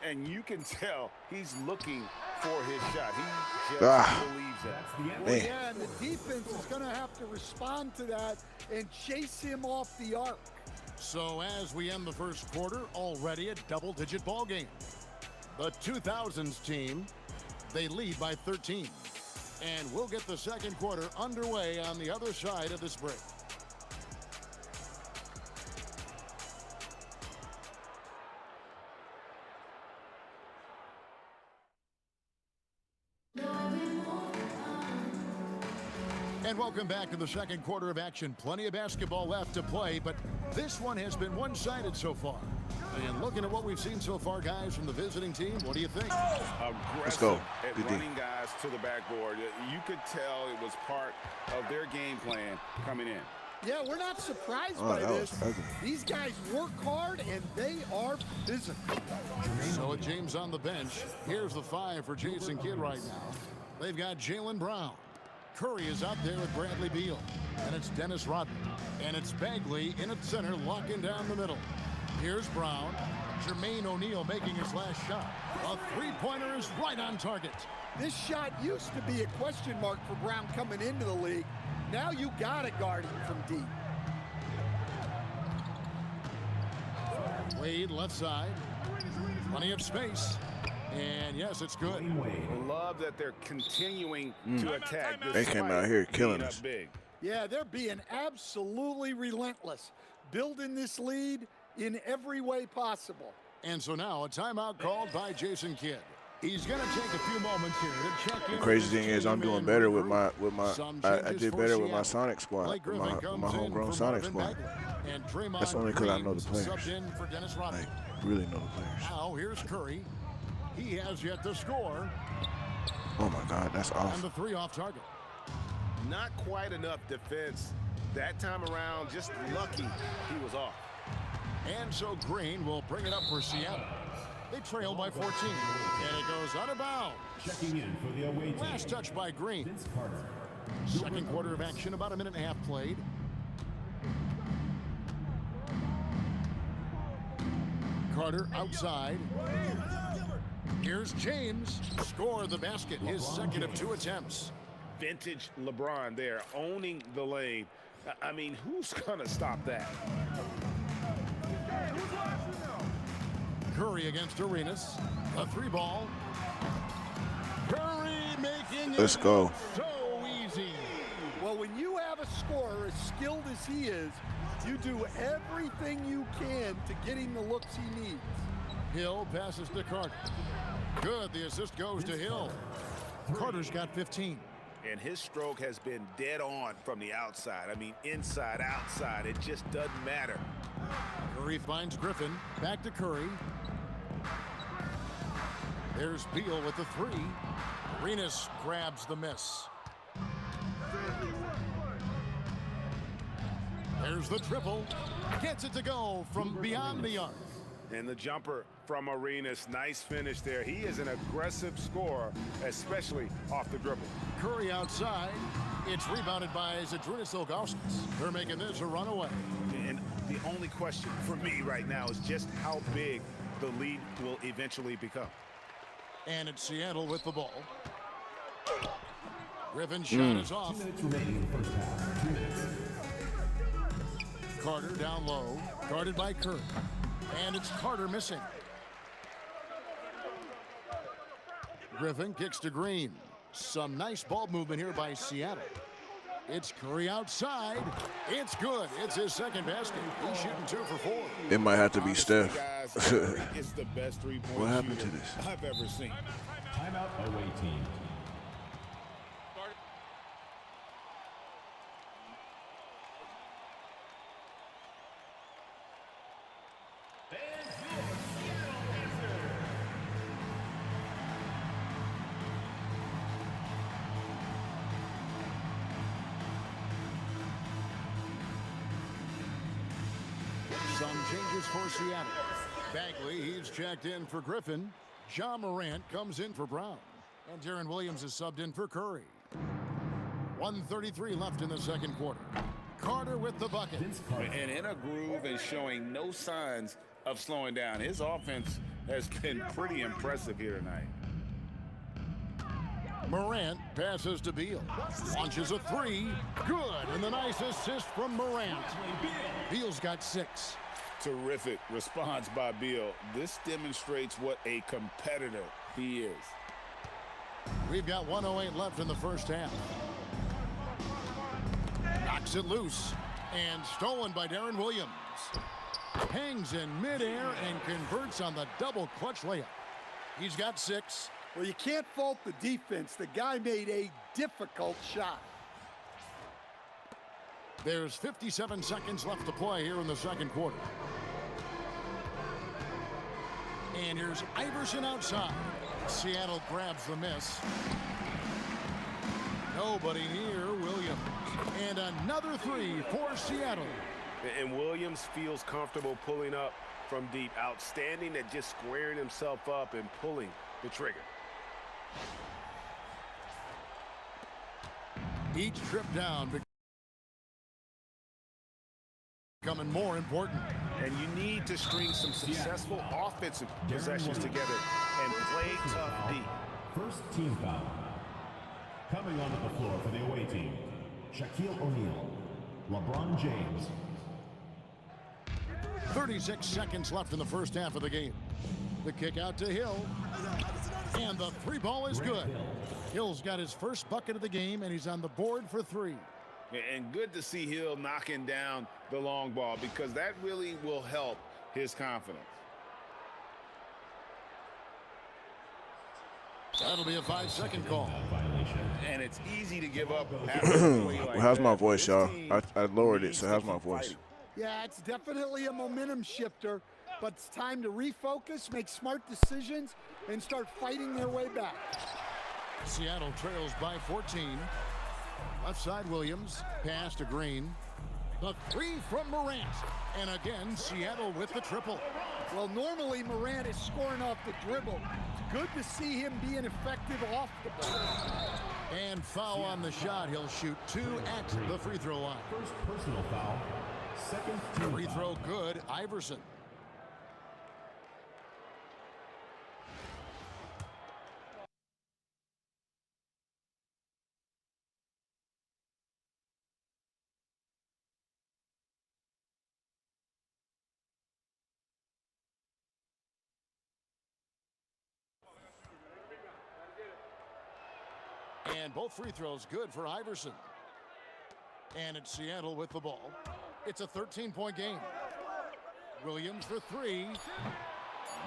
And you can tell he's looking for his shot. He just believes that. Well, yeah, and the defense is going to have to respond to that and chase him off the arc. So as we end the first quarter, already a double-digit ball game. The 2000s team, they lead by 13. And we'll get the second quarter underway on the other side of this break. And welcome back to the second quarter of action. Plenty of basketball left to play, but this one has been one-sided so far. And looking at what we've seen so far, guys, from the visiting team, what do you think? Aggressive go. at Good D. running guys to the backboard. You could tell it was part of their game plan coming in. Yeah, we're not surprised Oh, by that was this. ugly. These guys work hard, and they are physical. So with James on the bench, here's the 5 for Jason Kidd right now. They've got Jaylen Brown. Curry is out there with Bradley Beal. And it's Dennis Rodman. And it's Bagley in at center, locking down the middle. Here's Brown. Jermaine O'Neal making his last shot. A three-pointer is right on target. This shot used to be a question mark for Brown coming into the league. Now you got to guard him from deep. Wade left side. Plenty of space. And yes, it's good. Love that they're continuing to attack. They came out here killing being us. up big. Yeah, they're being absolutely relentless, building this lead in every way possible. And so now a timeout called by Jason Kidd. He's going to take a few moments here to check in. The crazy with his thing is, I'm team doing and better with regroup. my. Some I changes did for better with my Seattle. Sonic squad, Blake with Griffin my comes in homegrown for Sonic Marvin squad. Bagley. And Draymond That's only 'cause I know the Green players. subbed in for Dennis Rodman. Like, really know the players. Now here's Curry. He has yet to score. Oh my God, that's And awesome. the 3 off target. Not quite enough defense that time around. Just lucky he was off. And so Green will bring it up for Seattle. They trail by 14. And it goes out of bounds. Checking in for the away team. Last touch by Green. Vince Carter. Second quarter of action, about a minute and a half played. Carter outside. Here's James. Score the basket. His second of 2 attempts. Vintage LeBron there, owning the lane. I mean, who's going to stop that? Curry against Arenas. A 3 ball. Curry making it Let's go. so easy. Well, when you have a scorer as skilled as he is, you do everything you can to get him the looks he needs. Hill passes to Carter. Good. The assist goes to Hill. Carter's got 15. And his stroke has been dead on from the outside. I mean, inside, outside. It just doesn't matter. Curry finds Griffin. Back to Curry. There's Beal with the 3. Arenas grabs the miss. There's the triple. Gets it to go from beyond the arc. And the jumper from Arenas, nice finish there. He is an aggressive scorer, especially off the dribble. Curry outside. It's rebounded by Zydrunas Ilgauskas. They're making this a runaway. And the only question for me right now is just how big the lead will eventually become. And it's Seattle with the ball. Griffin's shot is off. 2 minutes remaining in the first half. 2 minutes. Carter down low, guarded by Curry. And it's Carter missing. Griffin kicks to Green. Some nice ball movement here by Seattle. It's Curry outside. It's good. It's his second basket. He's shooting 2 for 4. It might have to be Honestly, Steph. guys, Curry is the best three-point What happened shooter to this? I've ever seen. Timeout away team. Some changes for Seattle. Bagley, he's checked in for Griffin. John Morant comes in for Brown. And Deron Williams is subbed in for Curry. 1:33 left in the second quarter. Carter with the bucket. And in a groove and showing no signs of slowing down. His offense has been pretty impressive here tonight. Morant passes to Beal. Launches a 3. Good. And the nice assist from Morant. Beal's got 6. Terrific response by Beal. This demonstrates what a competitor he is. We've got 1:08 left in the first half. Knocks it loose. And stolen by Deron Williams. Hangs in midair and converts on the double clutch layup. He's got 6. Well, you can't fault the defense. The guy made a difficult shot. There's 57 seconds left to play here in the second quarter. And here's Iverson outside. Seattle grabs the miss. Nobody near Williams. And another 3 for Seattle. And Williams feels comfortable pulling up from deep. Outstanding at just squaring himself up and pulling the trigger. Each trip down becoming more important. And you need to string some successful offensive possessions together and play tough deep. First team foul. Coming onto the floor for the away team, Shaquille O'Neal, LeBron James. 36 seconds left in the first half of the game. The kick out to Hill. And the 3 ball is good. Hill's got his first bucket of the game, and he's on the board for 3. And good to see Hill knocking down the long ball because that really will help his confidence. That'll be a 5-second call. And it's easy to give up after a play like How's my that. voice, This y'all? team I lowered it, needs so to how's my keep voice? fighting. Yeah, it's definitely a momentum shifter, but it's time to refocus, make smart decisions, and start fighting their way back. Seattle trails by 14. Left side Williams. Pass to Green. The 3 from Morant. And again, Seattle with the triple. Well, normally Morant is scoring off the dribble. It's good to see him being effective off the ball. And foul on the shot. He'll shoot 2 at the free throw line. First personal foul. Second team Free foul. throw good. Iverson. And both free throws good for Iverson. And it's Seattle with the ball. It's a 13-point game. Williams for 3.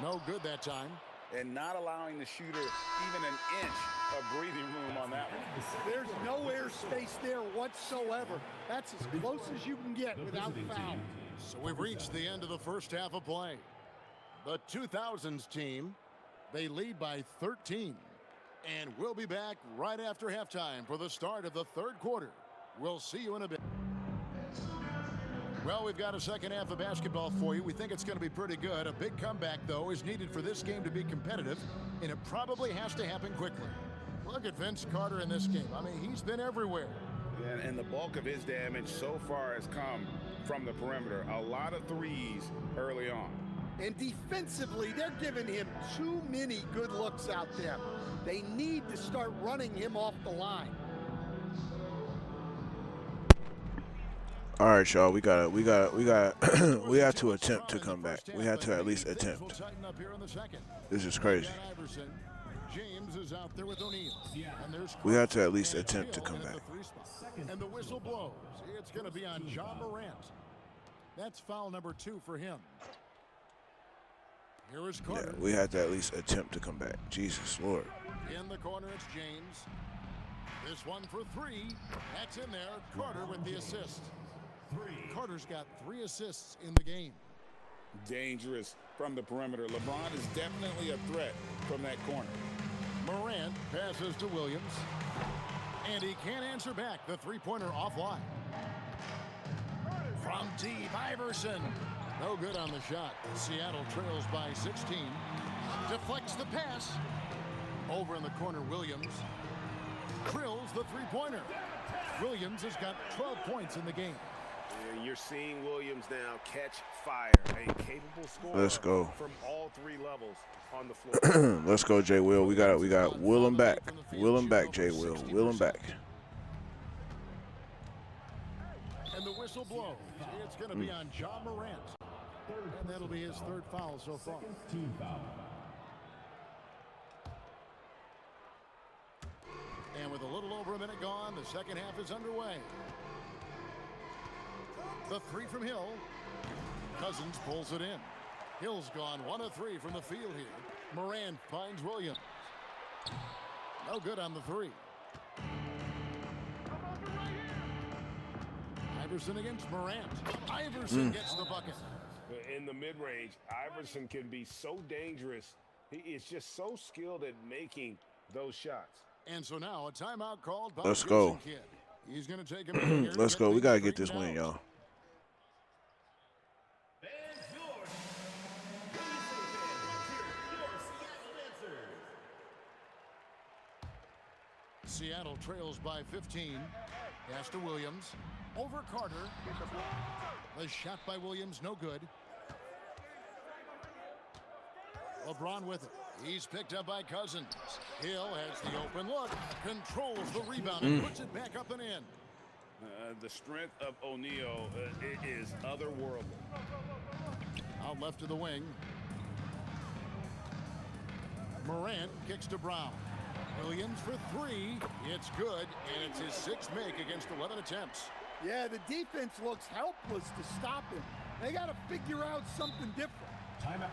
No good that time. And not allowing the shooter even an inch of breathing room on that one. There's no airspace there whatsoever. That's as close as you can get without foul. So we've reached the end of the first half of play. The 2000s team, they lead by 13. And we'll be back right after halftime for the start of the third quarter. We'll see you in a bit. Well, we've got a second half of basketball for you. We think it's going to be pretty good. A big comeback, though, is needed for this game to be competitive, and it probably has to happen quickly. Look at Vince Carter in this game. I mean, he's been everywhere. And the bulk of his damage so far has come from the perimeter. A lot of threes early on. And defensively, they're giving him too many good looks out there. They need to start running him off the line. All right, y'all. We have to attempt to come back. We have to at least attempt. This is crazy. James is out there with O'Neal. We have to at least attempt to come back. And the whistle blows. It's going to be on John Morant. That's foul number 2 for him. Here is Carter. Yeah, we have to at least attempt to come back. Jesus Lord. In the corner, it's James. This one for 3. That's in there. Carter with the assist. Carter's got 3 assists in the game. Dangerous from the perimeter. LeBron is definitely a threat from that corner. Morant passes to Williams. And he can't answer back. The three-pointer offline. From deep, Iverson. No good on the shot. Seattle trails by 16. Deflects the pass. Over in the corner, Williams. Drills the three-pointer. Williams has got 12 points in the game. And you're seeing Williams now catch fire. A capable scorer. Let's go. From all 3 levels on the floor. Let's go, Jay Will. We got Will him back. Will him back, Jay Will. Will him back. And the whistle blows. It's going to be on John Morant. And that'll be his 3rd foul so far. Team foul. And with a little over a minute gone, the second half is underway. The 3 from Hill. Cousins pulls it in. Hill's gone 1 of 3 from the field here. Morant finds Williams. No good on the 3. Iverson against Morant. Iverson gets the bucket. In the mid-range, Iverson can be so dangerous. He is just so skilled at making those shots. And so now a timeout called by Let's go. Kid. He's going to take him. Let's go. We got to get this win, y'all. Seattle trails by 15. Pass to Williams. Over Carter. The shot by Williams, no good. LeBron with it. He's picked up by Cousins. Hill has the open look. Controls the rebound and puts it back up and in. The strength of O'Neal is otherworldly. Out left to the wing. Morant kicks to Brown. Williams for 3. It's good, and it's his 6th make against 11 attempts. Yeah, the defense looks helpless to stop him. They got to figure out something different. Timeout.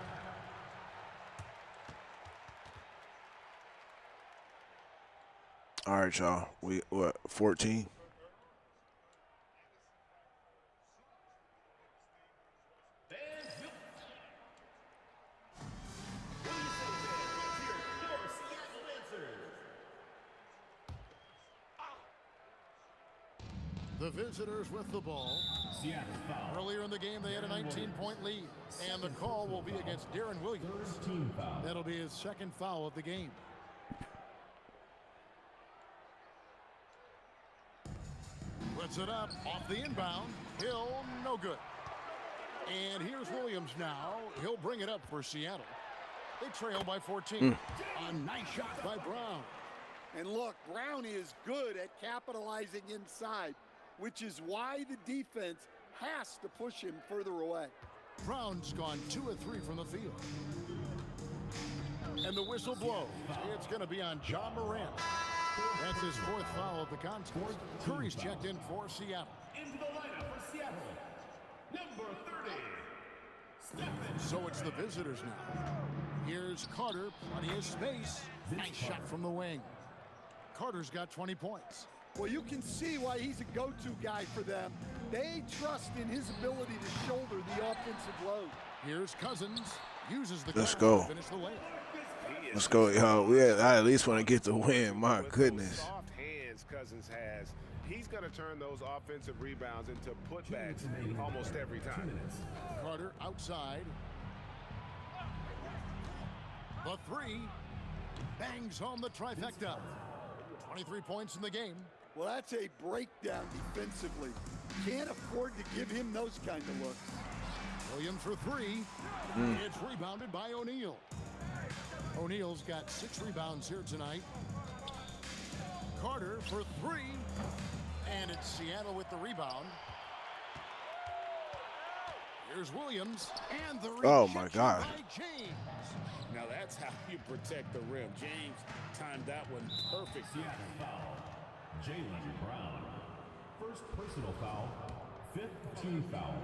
All right, y'all. We what? 14. The visitors with the ball. Seattle foul. Earlier in the game, they had a 19-point lead, and the call will be against Darren Williams. Team foul. That'll be his 2nd foul of the game. Puts it up off the inbound. Hill, no good. And here's Williams now. He'll bring it up for Seattle. They trail by 14. A nice shot by Brown. And look, Brown is good at capitalizing inside, which is why the defense has to push him further away. Brown's gone 2 of 3 from the field. And the whistle blows. It's going to be on John Morant. That's his 4th foul of the contest. Curry's checked in for Seattle. Into the lineup for Seattle. Number 30. Stephen. So it's the visitors now. Here's Carter. Plenty of space. Nice shot from the wing. Carter's got 20 points. Well, you can see why he's a go-to guy for them. They trust in his ability to shoulder the offensive load. Here's Cousins. Uses the Let's crowd go. to finish the layup. Let's go, y'all. I at least want to get the win. My goodness. Soft hands Cousins has. he's going to turn those offensive rebounds into putbacks almost every time. Carter outside. The three bangs home the trifecta. 23 points in the game. Well, that's a breakdown defensively. Can't afford to give him those kind of looks. Williams for three. It's rebounded by O'Neal. O'Neal's got 6 rebounds here tonight. Carter for three. And it's Seattle with the rebound. Here's Williams. And the Oh, my God. by James. Now that's how you protect the rim. James timed that one perfect. Foul. Jaylen Brown. First personal foul. 5th team foul.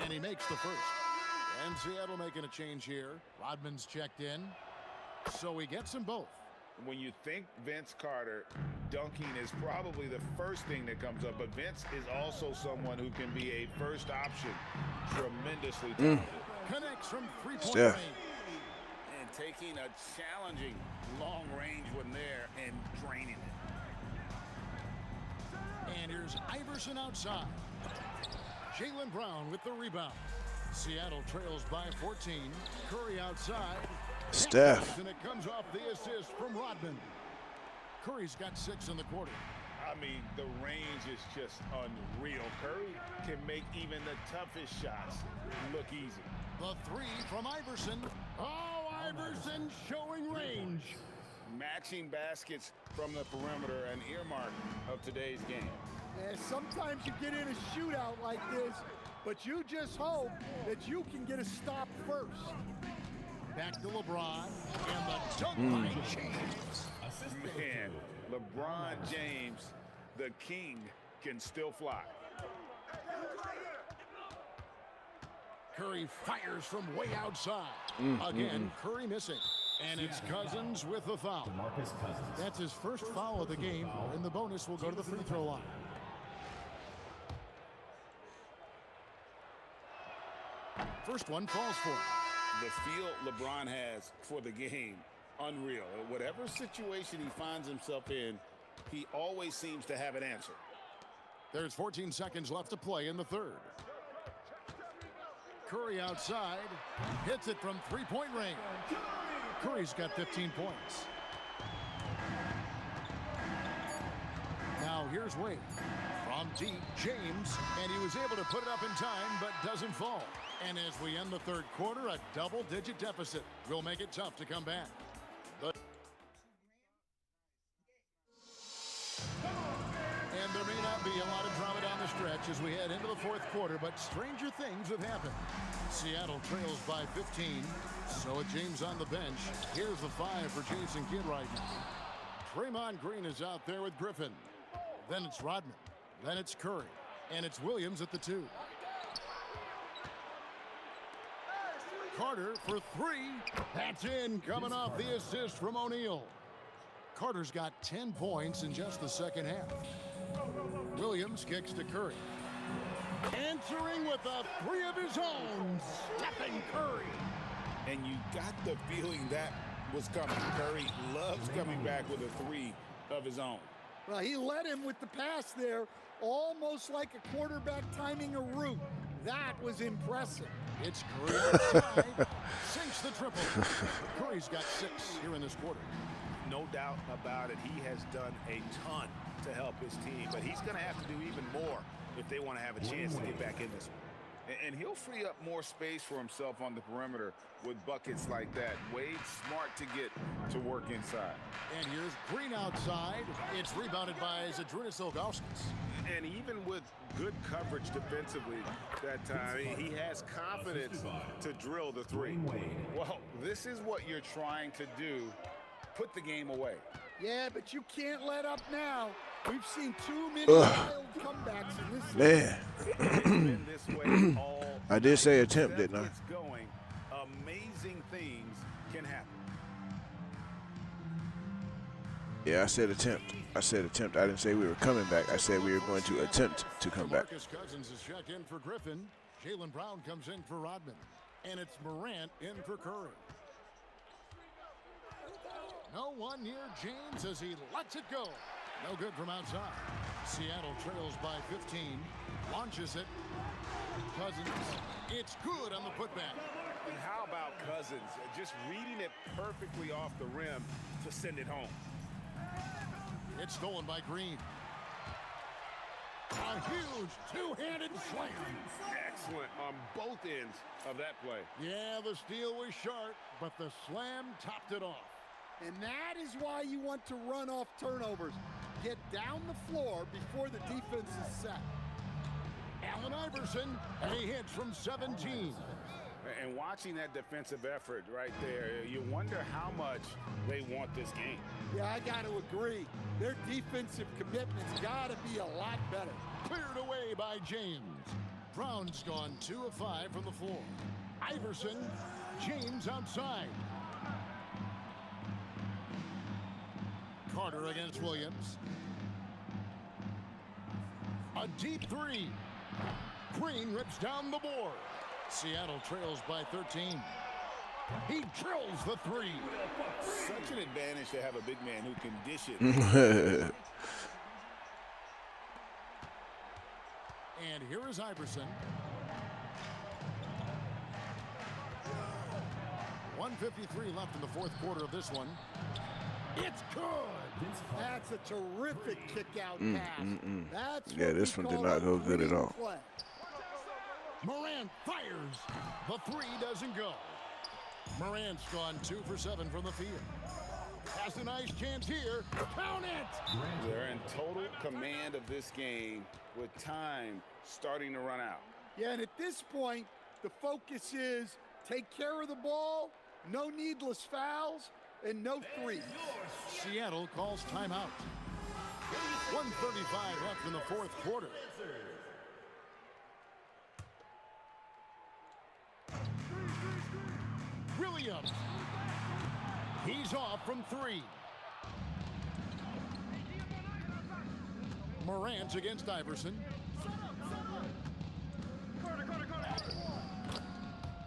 And he makes the first. And Seattle making a change here. Rodman's checked in. So he gets them both. When you think Vince Carter, dunking is probably the first thing that comes up, but Vince is also someone who can be a first option, tremendously talented. Connects from three-point Steph. range. And taking a challenging long-range one there and draining it. And here's Iverson outside. Jaylen Brown with the rebound. Seattle trails by 14. Curry outside. Steph. And it comes off the assist from Rodman. Curry's got 6 in the quarter. I mean, the range is just unreal. Curry can make even the toughest shots look easy. The three from Iverson. Oh, Iverson showing range. Matching baskets from the perimeter, an earmark of today's game. And sometimes you get in a shootout like this, but you just hope that you can get a stop first. Back to LeBron. And the dunk by James. Man, LeBron James, the king, can still fly. Curry fires from way outside. Again, Curry missing. And it's Cousins with the foul. DeMarcus Cousins. That's his first foul of the game, and the bonus will go to the free throw line. First one falls for him. The feel LeBron has for the game, unreal. Whatever situation he finds himself in, he always seems to have an answer. There's 14 seconds left to play in the third. Curry outside, hits it from three-point range. Curry's got 15 points. Now here's Wade. From deep, James, and he was able to put it up in time, but doesn't fall. And as we end the third quarter, a double-digit deficit will make it tough to come back. And there may not be a lot of drama down the stretch as we head into the fourth quarter, but stranger things have happened. Seattle trails by 15. So with James on the bench, here's the 5 for Jason Kidd right now. Draymond Green is out there with Griffin. Then it's Rodman. Then it's Curry. And it's Williams at the 2. Carter for 3. That's in, coming off the assist from O'Neal. Carter's got 10 points in just the second half. Williams kicks to Curry. Answering with a 3 of his own, Stephen Curry. And you got the feeling that was coming. Curry loves coming back with a 3 of his own. Well, he led him with the pass there, almost like a quarterback timing a route. That was impressive. It's Curry outside. Sinks the triple. Curry's got 6 here in this quarter. No doubt about it. He has done a ton to help his team, but he's going to have to do even more if they want to have a chance to get back in this one. And he'll free up more space for himself on the perimeter with buckets like that. Wade's smart to get to work inside. And here's Green outside. It's rebounded by Zydrunas Ilgauskas. And even with good coverage defensively that time, he has confidence to drill the 3. Well, this is what you're trying to do. Put the game away. Yeah, but you can't let up now. We've seen too many wild comebacks in this Man. Been this way all I did say night. attempt, Steph didn't I? gets going, amazing things can happen. Yeah, I said attempt. I said attempt. I didn't say we were coming back. I said we were going to attempt to come back. Marcus Cousins is checked in for Griffin. Jaylen Brown comes in for Rodman. And it's Morant in for Curry. No one near James as he lets it go. No good from outside. Seattle trails by 15. Launches it. Cousins. It's good on the putback. And how about Cousins? Just reading it perfectly off the rim to send it home. It's stolen by Green. A huge two-handed slam. Excellent on both ends of that play. Yeah, the steal was sharp, but the slam topped it off. And that is why you want to run off turnovers. Get down the floor before the defense is set. Allen Iverson, and he hits from 17. And watching that defensive effort right there, you wonder how much they want this game. Yeah, I got to agree. Their defensive commitment's got to be a lot better. Cleared away by James. Brown's gone 2 of 5 from the floor. Iverson, James outside. Carter against Williams. A deep three. Green rips down the board. Seattle trails by 13. He drills the three. Such an advantage to have a big man who can dish it. And here is Iverson. 1:53 left in the fourth quarter of this one. It's good. That's a terrific kick-out pass. That's Yeah, this one did not go good at all. Play. Morant fires. The three doesn't go. Morant's gone 2 for 7 from the field. Has a nice chance here. Count it. They're in total command of this game with time starting to run out. Yeah, and at this point, the focus is take care of the ball, no needless fouls, and no threes. Seattle calls timeout. 1:35 left in the fourth quarter. Williams. He's off from 3. Morant against Iverson.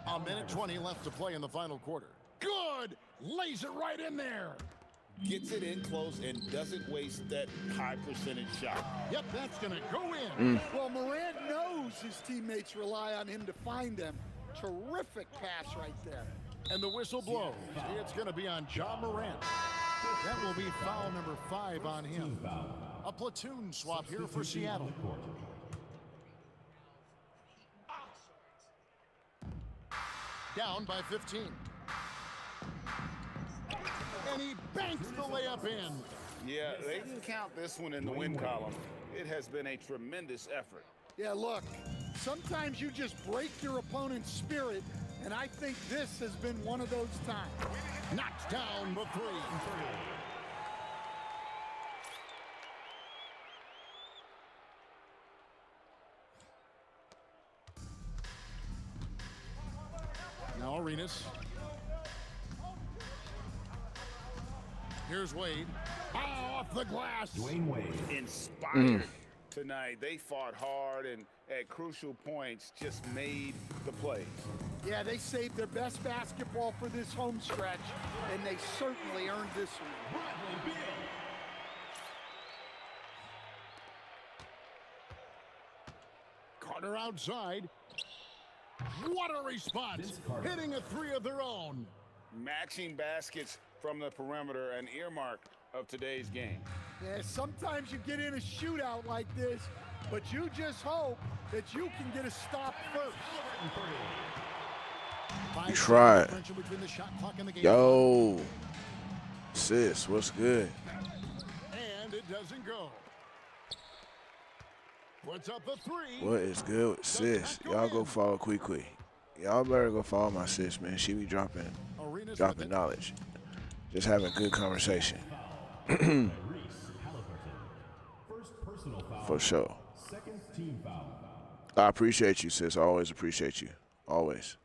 A minute 20 left to play in the final quarter. Good! Lays it right in there. Gets it in close and doesn't waste that high percentage shot. Yep, that's going to go in. Well, Morant knows his teammates rely on him to find them. Terrific pass right there. And the whistle blows. It's going to be on Ja Morant. That will be foul number 5 on him. A platoon swap here for Seattle. Down by 15. And he banks the layup in. Yeah, they can count this one in the win column. It has been a tremendous effort. Yeah, look, sometimes you just break your opponent's spirit, and I think this has been one of those times. Knocks down the 3. Now Arenas. Here's Wade. Off the glass. Dwayne Wade. Inspired tonight. They fought hard and at crucial points just made the plays. Yeah, they saved their best basketball for this home stretch, and they certainly earned this one. Carter outside. What a response. Hitting a 3 of their own. Matching baskets from the perimeter, an earmark of today's game. Yeah, sometimes you get in a shootout like this, but you just hope that you can get a stop first. You tried. Yo. Sis, what's good? And it doesn't go. Puts up the 3. What is good with sis? Y'all go follow Kwee. Y'all better go follow my sis, man. She be dropping knowledge. Just having good conversation. For sure. Second team foul. I appreciate you, sis. I always appreciate you. Always.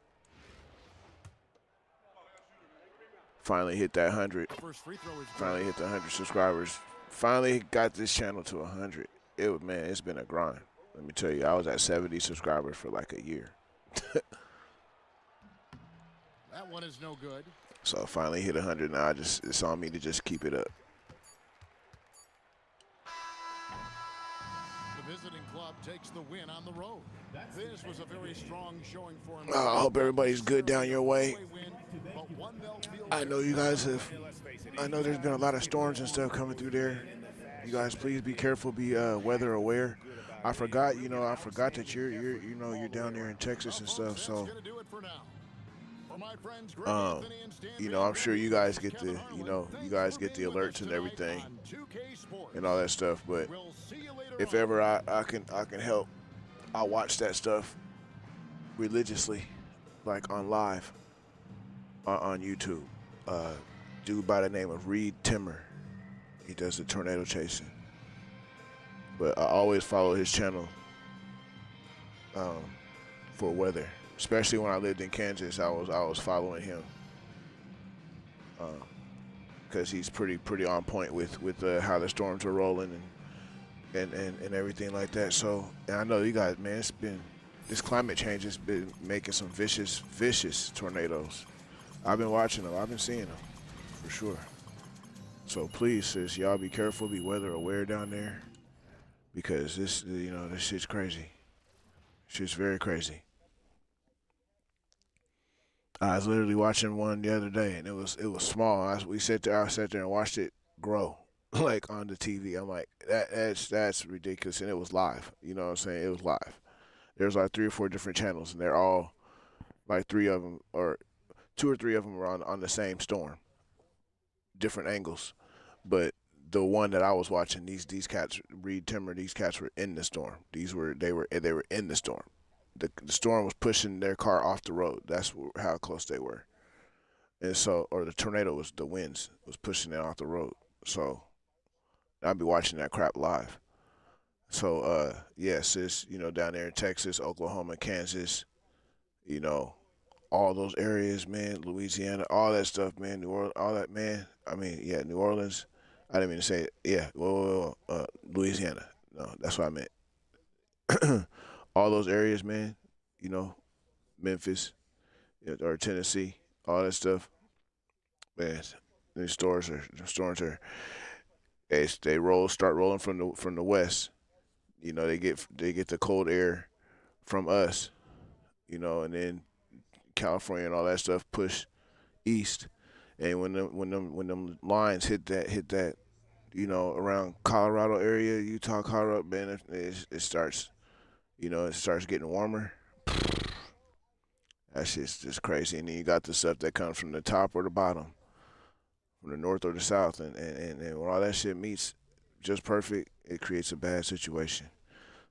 Finally hit that 100. Finally hit the 100 subscribers. Finally got this channel to 100. Man, it's been a grind. Let me tell you, I was at 70 subscribers for like a year. That one is no good. So I finally hit 100 now. It's on me to just keep it up. visiting club takes the win on the road. This was a very strong showing for him. I hope everybody's good down your way. I know you guys have. I know there's been a lot of storms and stuff coming through there. You guys, please be careful. Be weather aware. I forgot. I forgot that you're down there in Texas and stuff. So, I'm sure you guys get the alerts and everything and all that stuff. But if ever I can help, I watch that stuff religiously, like on live on YouTube. Dude by the name of Reed Timmer. He does the tornado chasing. But I always follow his channel for weather. Especially when I lived in Kansas, I was following him because he's pretty on point with how the storms are rolling and everything like that. So, and I know you guys, man, this climate change has been making some vicious tornadoes. I've been watching them. I've been seeing them for sure. So please, sis, y'all be careful, be weather aware down there, because this shit's crazy. Shit's very crazy. I was literally watching one the other day, and it was small. I sat there and watched it grow, like on the TV. I'm like, that's ridiculous, and it was live. You know what I'm saying? It was live. There's like 3 or 4 different channels, and they're all like 3 of them, or 2 or 3 of them were on the same storm, different angles. But the one that I was watching, these cats, Reed Timmer, these cats were in the storm. They were in the storm. The storm was pushing their car off the road. That's how close they were. And so, or the tornado the winds was pushing it off the road. So I'd be watching that crap live. So, yeah, sis, down there in Texas, Oklahoma, Kansas, all those areas, man, Louisiana, all that stuff, man, New Orleans, all that, man. I mean, yeah, New Orleans. I didn't mean to say it. Yeah, Louisiana. No, that's what I meant. All those areas, man, Memphis or Tennessee, all that stuff, man. The storms are they start rolling from the west. They get the cold air from us, and then California and all that stuff push east. And when them lines hit that, around Colorado area, Utah, Colorado, man, it starts. It starts getting warmer. That shit's just crazy. And then you got the stuff that comes from the top or the bottom, from the north or the south. And when all that shit meets just perfect, it creates a bad situation.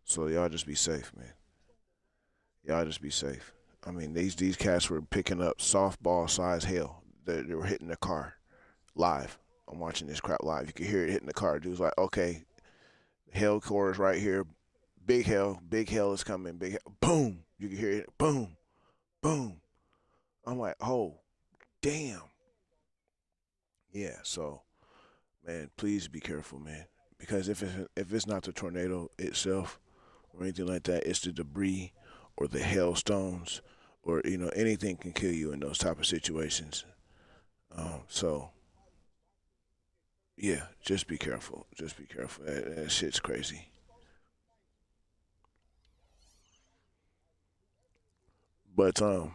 So y'all just be safe, man. Y'all just be safe. I mean, these cats were picking up softball-sized hail. They were hitting the car live. I'm watching this crap live. You can hear it hitting the car. Dude's like, okay, hail core is right here. Big hail is coming. Big hail. Boom. You can hear it. Boom. Boom. I'm like, oh, damn. Yeah, so, man, please be careful, man. Because if it's not the tornado itself or anything like that, it's the debris or the hailstones or, anything can kill you in those type of situations. So, yeah, just be careful. Just be careful. That shit's crazy. But I'm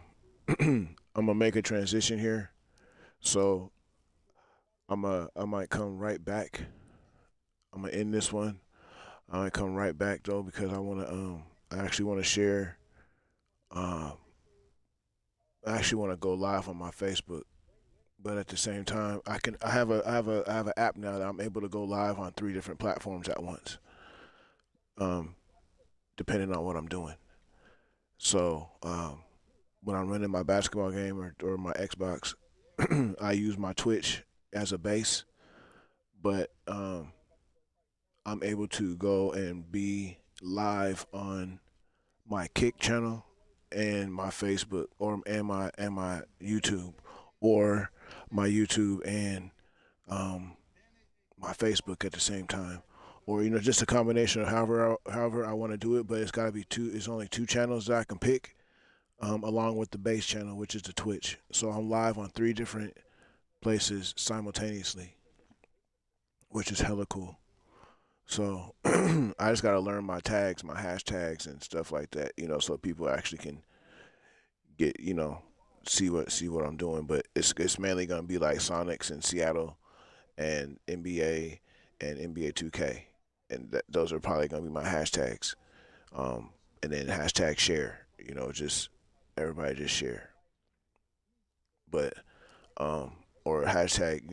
gonna make a transition here, so I might come right back. I'm gonna end this one. I might come right back though because I actually wanna share. I actually wanna go live on my Facebook, but at the same time, I have an app now that I'm able to go live on 3 different platforms at once, depending on what I'm doing. So when I'm running my basketball game or my Xbox, I use my Twitch as a base, but I'm able to go and be live on my Kick channel and my Facebook and my YouTube, or my YouTube and my Facebook at the same time, or just a combination of however I want to do it. But it's got to be 2. It's only 2 channels that I can pick. Along with the base channel, which is the Twitch. So I'm live on 3 different places simultaneously, which is hella cool. So I just got to learn my tags, my hashtags, and stuff like that. So people actually can get see what I'm doing. But it's mainly gonna be like Sonics in Seattle and NBA and NBA 2K, and those are probably gonna be my hashtags. And then hashtag share. Just everybody just share. But or hashtag,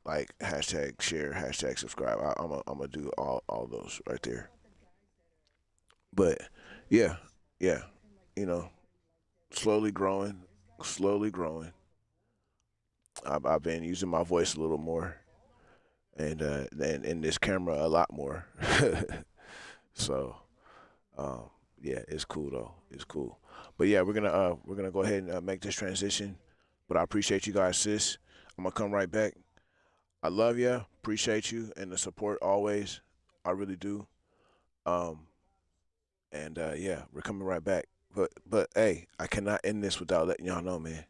like hashtag share, hashtag subscribe. I'm gonna do all those right there. But yeah, yeah, you know, slowly growing, slowly growing. I've been using my voice a little more, and in this camera a lot more. So um, yeah, it's cool though. It's cool. But yeah, we're gonna go ahead and make this transition. But I appreciate you guys, sis. I'm gonna come right back. I love you, appreciate you, and the support always. I really do. Um, and yeah, we're coming right back. But hey, I cannot end this without letting y'all know, man.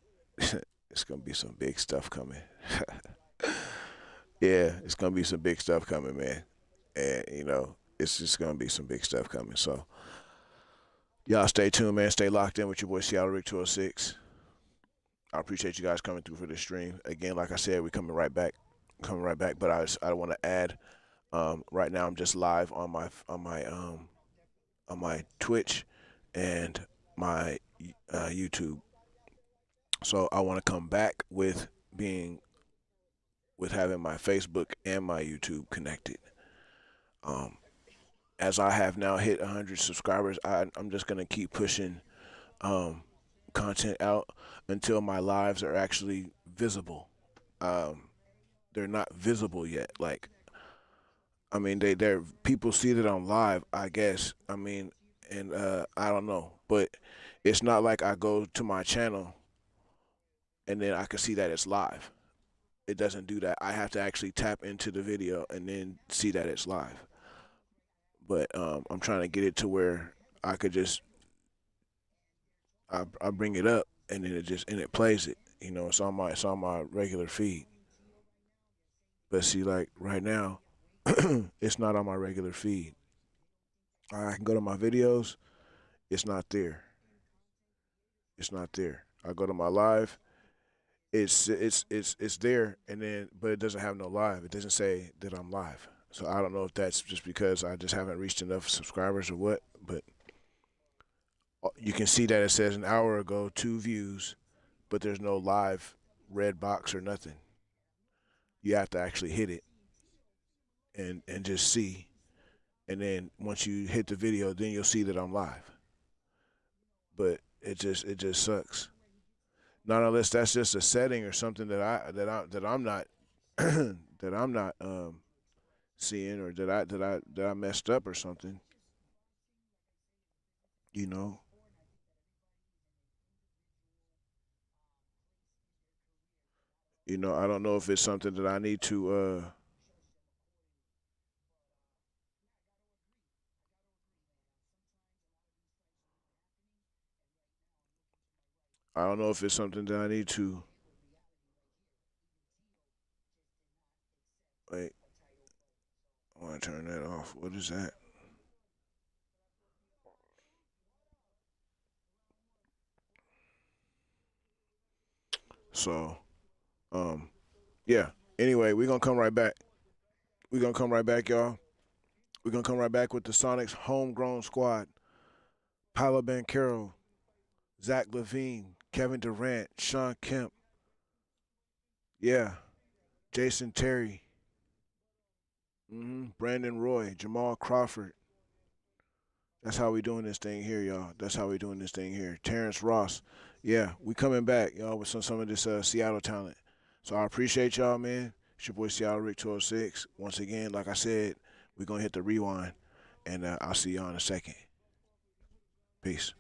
It's gonna be some big stuff coming. Yeah, it's gonna be some big stuff coming, man. And it's just gonna be some big stuff coming. So y'all stay tuned, man. Stay locked in with your boy Seattle Rick 206. I appreciate you guys coming through for this stream. Again, like I said, we're coming right back. Coming right back. But I want to add, right now I'm just live on my Twitch and my YouTube. So I want to come back with having my Facebook and my YouTube connected. Um, as I have now hit 100 subscribers, I'm just gonna keep pushing um, content out until my lives are actually visible. Um, they're not visible yet. Like, I mean, they're people see that I'm live, I guess. I mean, and I don't know, but it's not like I go to my channel and then I can see that it's live. It doesn't do that. I have to actually tap into the video and then see that it's live. But I'm trying to get it to where I could just I bring it up and then it plays it. It's on my regular feed. But see, like right now, it's not on my regular feed. I can go to my videos. It's not there. It's not there. I go to my live. It's there, and then but it doesn't have no live. It doesn't say that I'm live. So I don't know if that's just because I just haven't reached enough subscribers or what. But you can see that it says an hour ago 2 views, but there's no live red box or nothing. You have to actually hit it and just see. And then once you hit the video, then you'll see that I'm live. But it just sucks. Not unless that's just a setting or something that I'm not that I'm not seeing, or that I messed up or something. You know. I don't know if it's something that I need to I don't know if it's something that I need to wait. I want to turn that off. What is that? So, um, yeah. Anyway, we're gonna come right back. We're gonna come right back, y'all. We're gonna come right back with the Sonics homegrown squad. Paolo Banchero, Zach Levine, Kevin Durant, Sean Kemp, yeah, Jason Terry, Brandon Roy, Jamal Crawford. That's how we doing this thing here, y'all. That's how we doing this thing here. Terrence Ross. Yeah, we coming back, y'all, with some of this Seattle talent. So I appreciate y'all, man. It's your boy Seattle Rick 206. Once again, like I said, we're gonna hit the rewind, and I'll see y'all in a second. Peace.